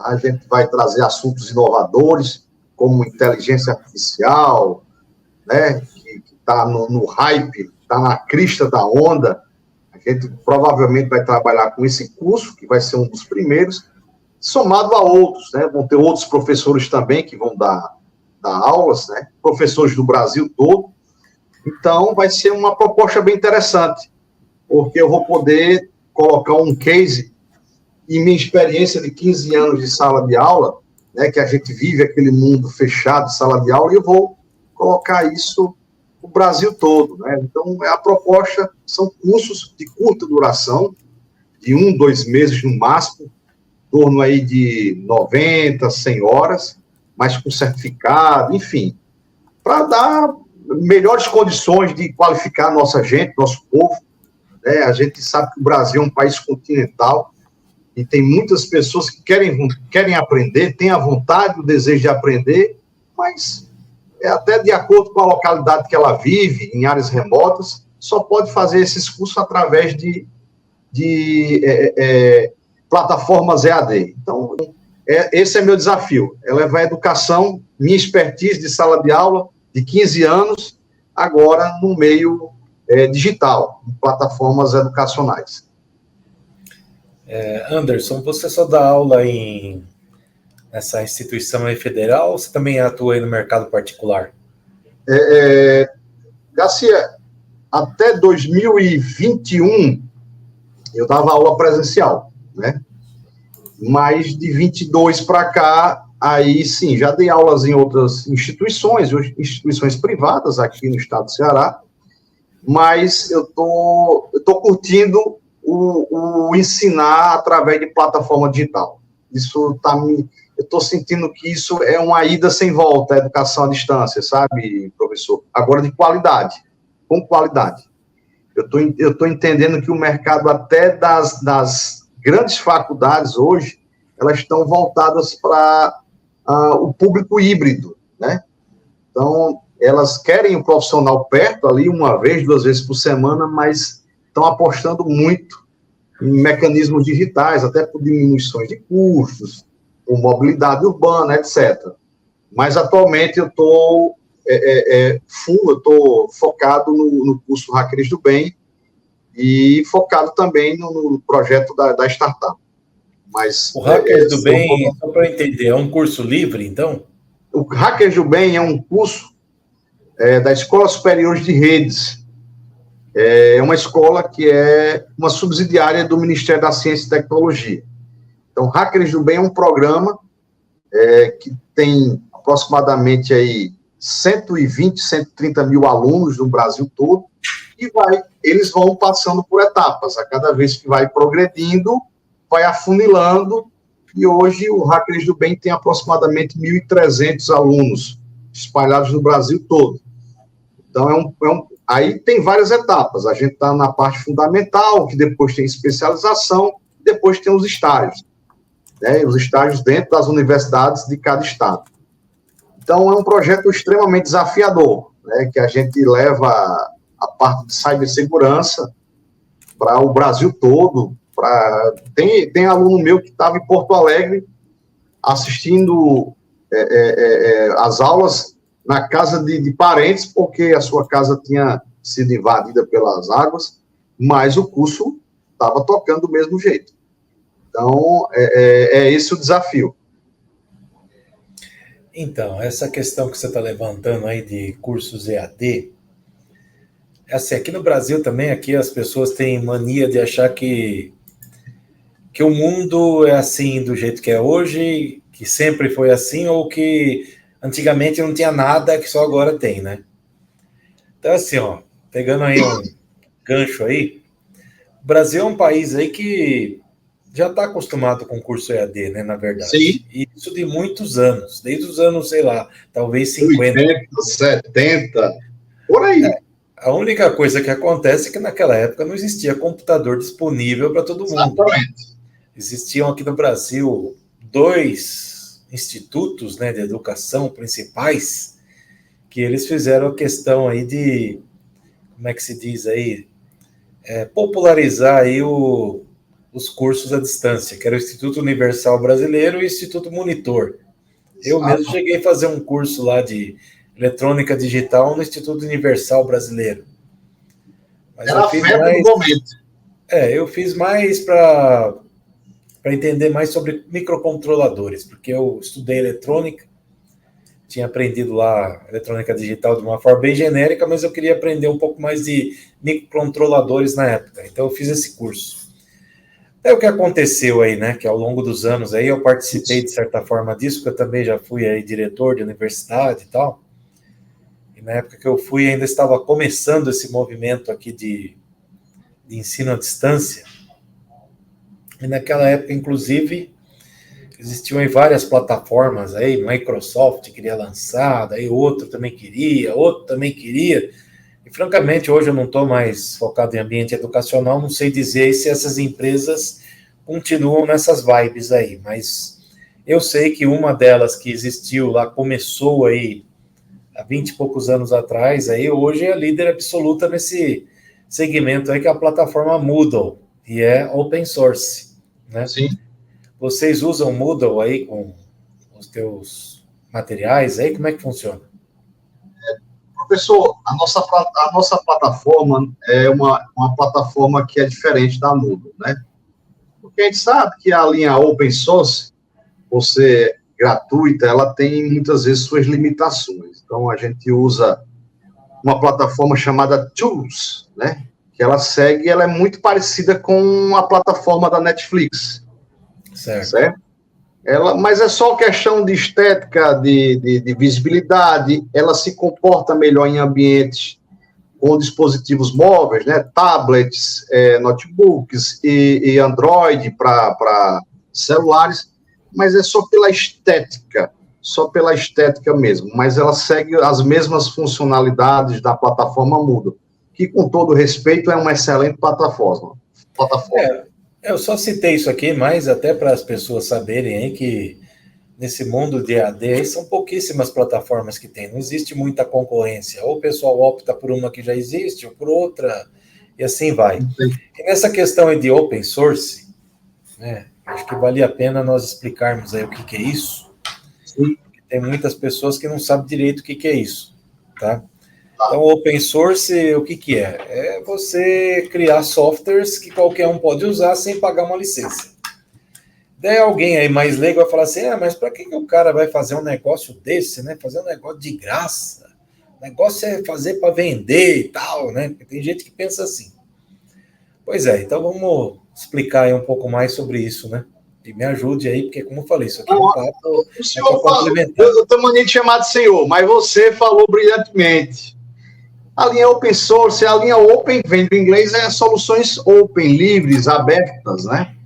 A gente vai trazer assuntos inovadores, como inteligência artificial, né, que está no hype, está na crista da onda. A gente provavelmente vai trabalhar com esse curso, que vai ser um dos primeiros, somado a outros, né? Vão ter outros professores também que vão dar aulas, né? Professores do Brasil todo. Então, vai ser uma proposta bem interessante, porque eu vou poder colocar um case e minha experiência de 15 anos de sala de aula, né, que a gente vive aquele mundo fechado de sala de aula, e eu vou colocar isso no Brasil todo, né? Então, a proposta são cursos de curta duração, de 1, 2 meses no máximo, em torno aí de 90, 100 horas, mas com certificado, enfim, para dar melhores condições de qualificar nossa gente, nosso povo, né? A gente sabe que o Brasil é um país continental, e tem muitas pessoas que querem aprender, têm a vontade, o desejo de aprender, mas até de acordo com a localidade que ela vive, em áreas remotas, só pode fazer esses cursos através de plataformas EAD. Então, esse é meu desafio, é levar a educação, minha expertise de sala de aula, de 15 anos, agora no meio digital, em plataformas educacionais. Anderson, você só dá aula nessa instituição aí federal ou você também atua aí no mercado particular? Garcia, até 2021 eu dava aula presencial, né? Mas de 22 para cá, aí sim, já dei aulas em outras instituições privadas aqui no estado do Ceará, mas eu tô curtindo o ensinar através de plataforma digital. Eu estou sentindo que isso é uma ida sem volta, a educação à distância, sabe, professor? Agora de qualidade, com qualidade. Eu estou entendendo que o mercado até das grandes faculdades hoje, elas estão voltadas para o público híbrido, né? Então, elas querem o profissional perto ali, 1 vez, 2 vezes por semana, mas estão apostando muito em mecanismos digitais, até por diminuições de custos, por mobilidade urbana, etc. Mas, atualmente, eu estou focado no curso Hackers do Bem e focado também no projeto da startup. Mas, o Hackers do Bem, só para entender, é um curso livre, então? O Hackers do Bem é um curso da Escola Superior de Redes. É uma escola que é uma subsidiária do Ministério da Ciência e Tecnologia. Então, Hackers do Bem é um programa que tem aproximadamente aí 120, 130 mil alunos no Brasil todo, e eles vão passando por etapas. A cada vez que vai progredindo, vai afunilando, e hoje o Hackers do Bem tem aproximadamente 1.300 alunos espalhados no Brasil todo. Então, aí tem várias etapas. A gente está na parte fundamental, que depois tem especialização, depois tem os estágios, né? Os estágios dentro das universidades de cada estado. Então, é um projeto extremamente desafiador, né? Que a gente leva a parte de cibersegurança para o Brasil todo. Tem aluno meu que estava em Porto Alegre assistindo as aulas na casa de parentes, porque a sua casa tinha sido invadida pelas águas, mas o curso estava tocando do mesmo jeito. Então, é esse o desafio. Então, essa questão que você está levantando aí de cursos EAD, assim, aqui no Brasil também, aqui as pessoas têm mania de achar que o mundo é assim do jeito que é hoje, que sempre foi assim, ou que antigamente não tinha nada, que só agora tem, né? Então, assim, ó, pegando aí um gancho aí, o Brasil é um país aí que já está acostumado com curso EAD, né, na verdade. Sim. E isso de muitos anos, desde os anos, sei lá, talvez 50. 80, 70, por aí. A única coisa que acontece é que naquela época não existia computador disponível para todo mundo. Exatamente. Existiam aqui no Brasil 2 institutos, né, de educação principais, que eles fizeram a questão aí de, como é que se diz aí, popularizar aí os cursos à distância, que era o Instituto Universal Brasileiro e o Instituto Monitor. Eu mesmo cheguei a fazer um curso lá de eletrônica digital no Instituto Universal Brasileiro. Mas era a febre do momento. Eu fiz mais para entender mais sobre microcontroladores, porque eu estudei eletrônica, tinha aprendido lá eletrônica digital de uma forma bem genérica, mas eu queria aprender um pouco mais de microcontroladores na época, então eu fiz esse curso. É o que aconteceu aí, né, que ao longo dos anos aí eu participei de certa forma disso, porque eu também já fui aí diretor de universidade e tal, e na época que eu fui ainda estava começando esse movimento aqui de ensino à distância, e naquela época, inclusive, existiam aí várias plataformas aí, Microsoft queria lançar, daí outro também queria, e francamente hoje eu não estou mais focado em ambiente educacional, não sei dizer se essas empresas continuam nessas vibes aí, mas eu sei que uma delas que existiu lá, começou aí há 20 e poucos anos atrás, aí hoje é a líder absoluta nesse segmento aí, que é a plataforma Moodle, e é open source, né? Sim. Vocês usam Moodle aí com os teus materiais aí? Como é que funciona? Professor, a nossa plataforma é uma plataforma que é diferente da Moodle, né? Porque a gente sabe que a linha open source, por ser gratuita, ela tem muitas vezes suas limitações. Então, a gente usa uma plataforma chamada Tools, né? Que ela é muito parecida com a plataforma da Netflix. Certo? Mas é só questão de estética, de visibilidade, ela se comporta melhor em ambientes com dispositivos móveis, né? Tablets, notebooks e Android para celulares, mas é só pela estética mesmo, mas ela segue as mesmas funcionalidades da plataforma Moodle, que, com todo respeito, é uma excelente plataforma. Eu só citei isso aqui, mas até para as pessoas saberem aí que nesse mundo de EAD são pouquíssimas plataformas que tem, não existe muita concorrência, ou o pessoal opta por uma que já existe, ou por outra, e assim vai. E nessa questão aí de open source, né, acho que valia a pena nós explicarmos aí o que é isso. Sim. Tem muitas pessoas que não sabem direito o que é isso, tá? Então, open source, o que é? É você criar softwares que qualquer um pode usar sem pagar uma licença. Daí alguém aí mais leigo vai falar assim, mas para que o cara vai fazer um negócio desse, né? Fazer um negócio de graça. O negócio é fazer para vender e tal, né? Porque tem gente que pensa assim. Pois é, então vamos explicar aí um pouco mais sobre isso, né? E me ajude aí, porque como eu falei, isso aqui é um papo... O senhor falou, eu tenho mania de chamar de senhor, mas você falou brilhantemente. A linha open source, a linha open, vem do inglês, soluções open, livres, abertas, né?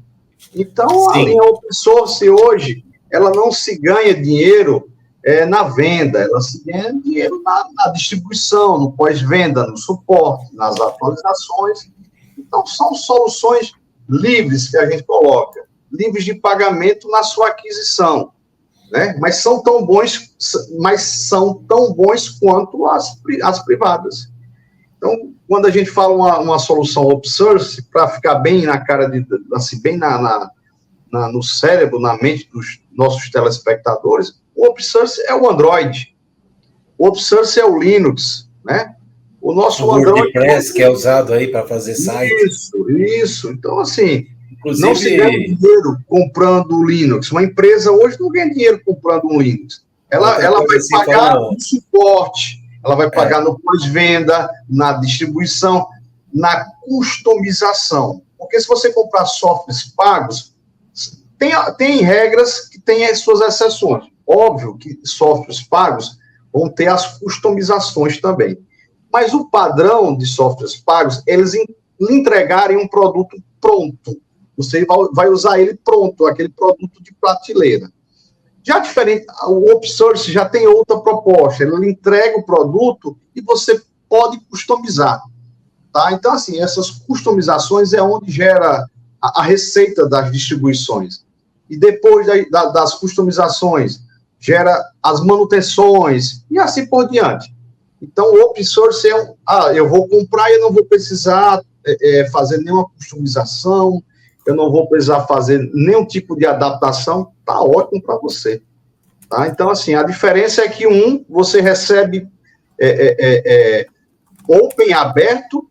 Então, sim, a linha open source hoje, ela não se ganha dinheiro na venda, ela se ganha dinheiro na distribuição, no pós-venda, no suporte, nas atualizações. Então, são soluções livres que a gente coloca, livres de pagamento na sua aquisição, né? Mas são tão bons quanto as privadas. Então, quando a gente fala uma solução open source, para ficar bem na cara, assim, bem no cérebro, na mente dos nossos telespectadores, o open source é o Android, o open source é o Linux, né? O nosso o Android... WordPress, que é usado aí para fazer site. Isso. Então, assim, Inclusive, não se ganha dinheiro comprando o Linux. Uma empresa hoje não ganha dinheiro comprando um Linux. Ela vai pagar no suporte, ela vai pagar no pós-venda, na distribuição, na customização. Porque se você comprar softwares pagos, tem regras que têm as suas exceções. Óbvio que softwares pagos vão ter as customizações também. Mas o padrão de softwares pagos, eles lhe entregarem um produto pronto. Você vai usar ele pronto, aquele produto de prateleira. Já diferente, o open source já tem outra proposta. Ele lhe entrega o produto e você pode customizar. Tá? Então, assim, essas customizações é onde gera a receita das distribuições. E depois das customizações, gera as manutenções e assim por diante. Então, o open source eu vou comprar e eu não vou precisar fazer nenhuma customização, eu não vou precisar fazer nenhum tipo de adaptação, tá ótimo para você. Tá? Então, assim, a diferença é que você recebe open, aberto,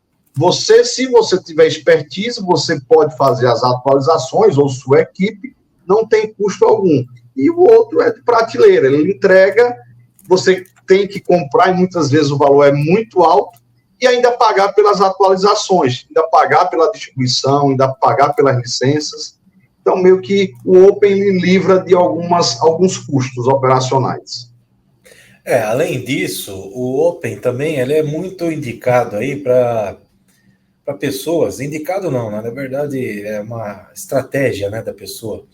se você tiver expertise, você pode fazer as atualizações, ou sua equipe, não tem custo algum. E o outro é de prateleira, ele entrega, você tem que comprar, e muitas vezes o valor é muito alto, e ainda pagar pelas atualizações, ainda pagar pela distribuição, ainda pagar pelas licenças. Então, meio que o Open lhe livra de alguns custos operacionais. Além disso, o Open também ele é muito indicado aí para pessoas, indicado não, né? Na verdade é uma estratégia, né, da pessoa,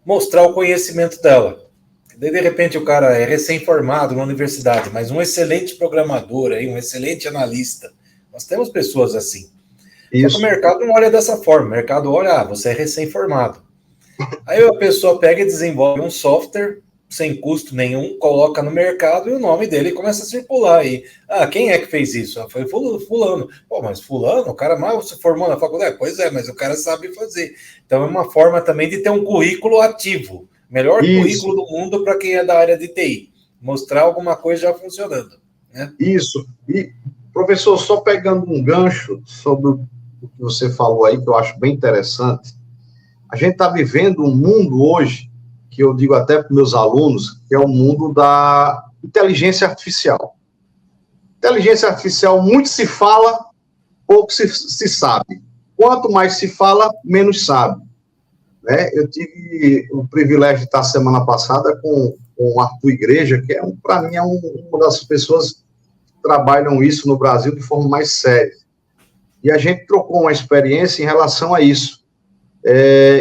mostrar o conhecimento dela. Daí, de repente, o cara é recém-formado na universidade, mas um excelente programador, aí, um excelente analista. Nós temos pessoas assim. Isso. Só que o mercado não olha dessa forma. O mercado olha, você é recém-formado. Aí a pessoa pega e desenvolve um software sem custo nenhum, coloca no mercado e o nome dele começa a circular aí. Quem é que fez isso? Foi fulano. Pô, mas fulano, o cara mal se formou na faculdade? Pois é, mas o cara sabe fazer. Então é uma forma também de ter um currículo ativo. Melhor currículo do mundo para quem é da área de TI. Mostrar alguma coisa já funcionando. Né? Isso. E, professor, só pegando um gancho sobre o que você falou aí, que eu acho bem interessante. A gente está vivendo um mundo hoje, que eu digo até para meus alunos, que é o mundo da inteligência artificial. Inteligência artificial, muito se fala, pouco se sabe. Quanto mais se fala, menos sabe. Né? Eu tive o privilégio de estar semana passada com o Arthur Igreja, que para mim é uma das pessoas que trabalham isso no Brasil de forma mais séria. E a gente trocou uma experiência em relação a isso.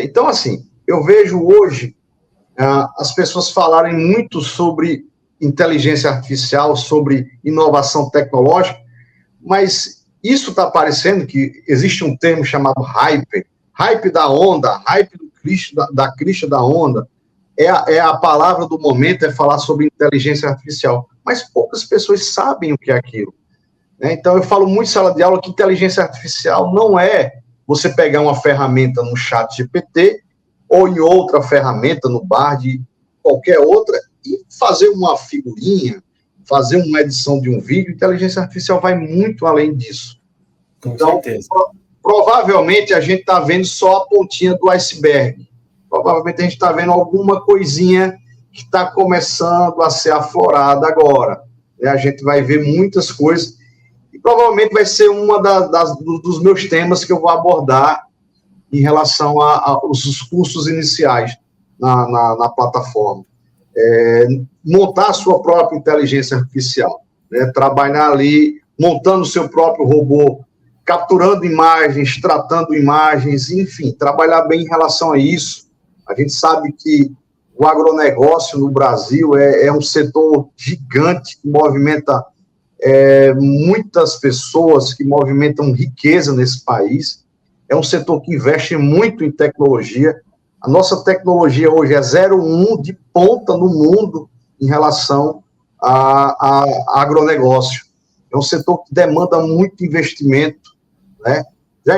Então, assim, eu vejo hoje as pessoas falarem muito sobre inteligência artificial, sobre inovação tecnológica, mas isso está parecendo que existe um termo chamado hype da onda, hype da crista da onda, é a palavra do momento, é falar sobre inteligência artificial, mas poucas pessoas sabem o que é aquilo. Né? Então, eu falo muito em sala de aula que inteligência artificial não é você pegar uma ferramenta no chat GPT ou em outra ferramenta, no Bard, qualquer outra, e fazer uma figurinha, fazer uma edição de um vídeo. Inteligência artificial vai muito além disso. Com certeza. Provavelmente a gente está vendo só a pontinha do iceberg. Provavelmente a gente está vendo alguma coisinha que está começando a ser aflorada agora. Né? A gente vai ver muitas coisas e provavelmente vai ser uma dos meus temas que eu vou abordar em relação aos cursos iniciais na plataforma. Montar a sua própria inteligência artificial, né? Trabalhar ali, montando o seu próprio robô, capturando imagens, tratando imagens, enfim, trabalhar bem em relação a isso. A gente sabe que o agronegócio no Brasil é um setor gigante que movimenta muitas pessoas, que movimentam riqueza nesse país. É um setor que investe muito em tecnologia. A nossa tecnologia hoje é 01 de ponta no mundo em relação a agronegócio. É um setor que demanda muito investimento, né? Já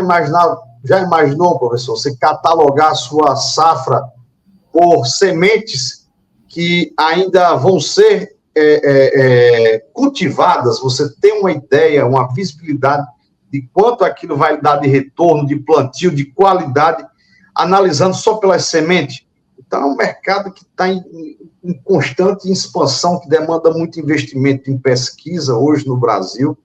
imaginou, professor, você catalogar a sua safra por sementes que ainda vão ser cultivadas, você tem uma ideia, uma visibilidade de quanto aquilo vai dar de retorno, de plantio, de qualidade, analisando só pelas sementes. Então, é um mercado que está em constante expansão, que demanda muito investimento em pesquisa hoje no Brasil.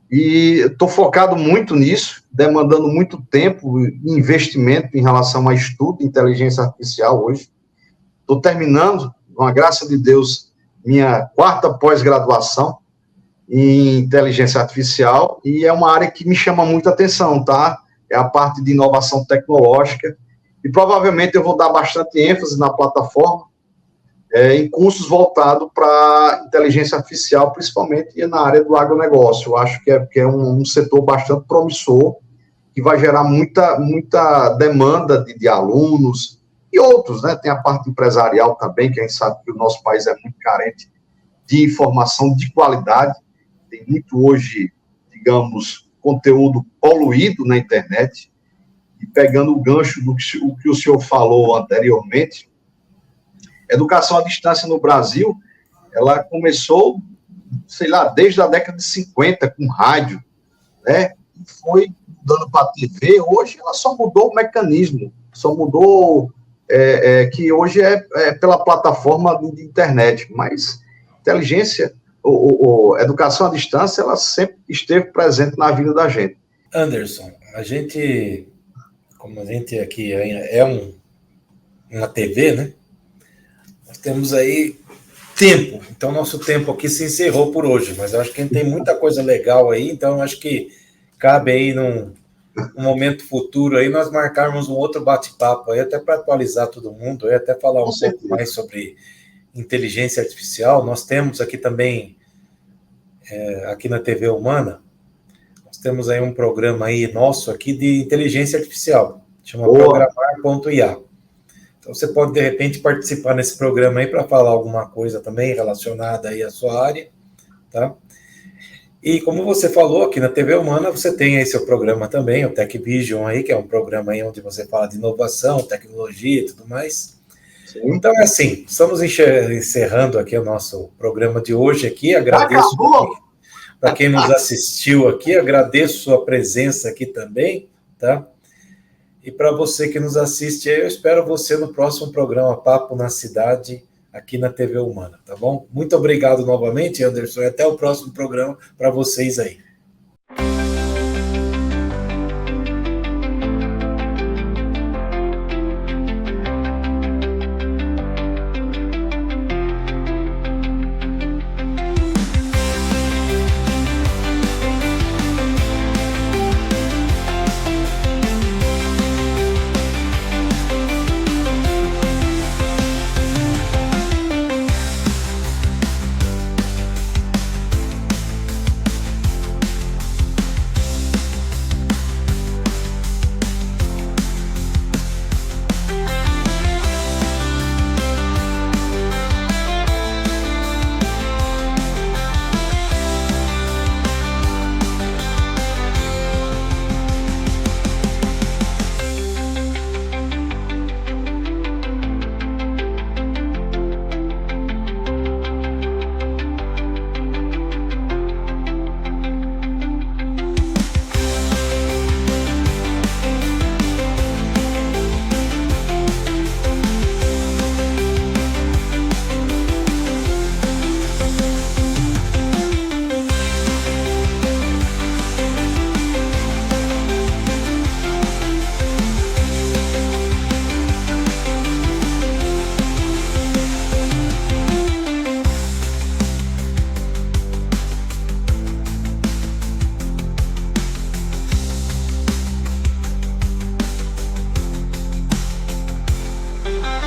E estou focado muito nisso, demandando muito tempo e investimento em relação a estudo de inteligência artificial hoje. Estou terminando, com a graça de Deus, minha 4ª pós-graduação em inteligência artificial, e é uma área que me chama muita atenção, tá? É a parte de inovação tecnológica, e provavelmente eu vou dar bastante ênfase na plataforma, em cursos voltados para inteligência artificial, principalmente na área do agronegócio. Eu acho que é um setor bastante promissor, que vai gerar muita demanda de alunos e outros, né? Tem a parte empresarial também, que a gente sabe que o nosso país é muito carente de informação de qualidade. Tem muito hoje, digamos, conteúdo poluído na internet. E pegando o gancho do que o senhor falou anteriormente, educação à distância no Brasil, ela começou, sei lá, desde a década de 50, com rádio, né? Foi dando para a TV. Hoje ela só mudou o mecanismo, só mudou que hoje é pela plataforma de internet, mas inteligência, educação à distância, ela sempre esteve presente na vida da gente. Anderson, como a gente aqui uma TV, né? Nós temos aí tempo, então nosso tempo aqui se encerrou por hoje, mas eu acho que a gente tem muita coisa legal aí, então eu acho que cabe aí num momento futuro aí nós marcarmos um outro bate-papo aí, até para atualizar todo mundo, aí, até falar um pouco mais sobre inteligência artificial. Nós temos aqui também, aqui na TV Humana, nós temos aí um programa aí nosso aqui de inteligência artificial, chama programar.ia. Então você pode, de repente, participar nesse programa aí para falar alguma coisa também relacionada aí à sua área, tá? E como você falou, aqui na TV Humana, você tem aí seu programa também, o Tech Vision aí, que é um programa aí onde você fala de inovação, tecnologia e tudo mais. Sim. Então, é assim, estamos encerrando aqui o nosso programa de hoje aqui. Agradeço para quem nos assistiu aqui, agradeço sua presença aqui também, tá? E para você que nos assiste, eu espero você no próximo programa Papo na Cidade, aqui na TV Humana, tá bom? Muito obrigado novamente, Anderson, e até o próximo programa para vocês aí.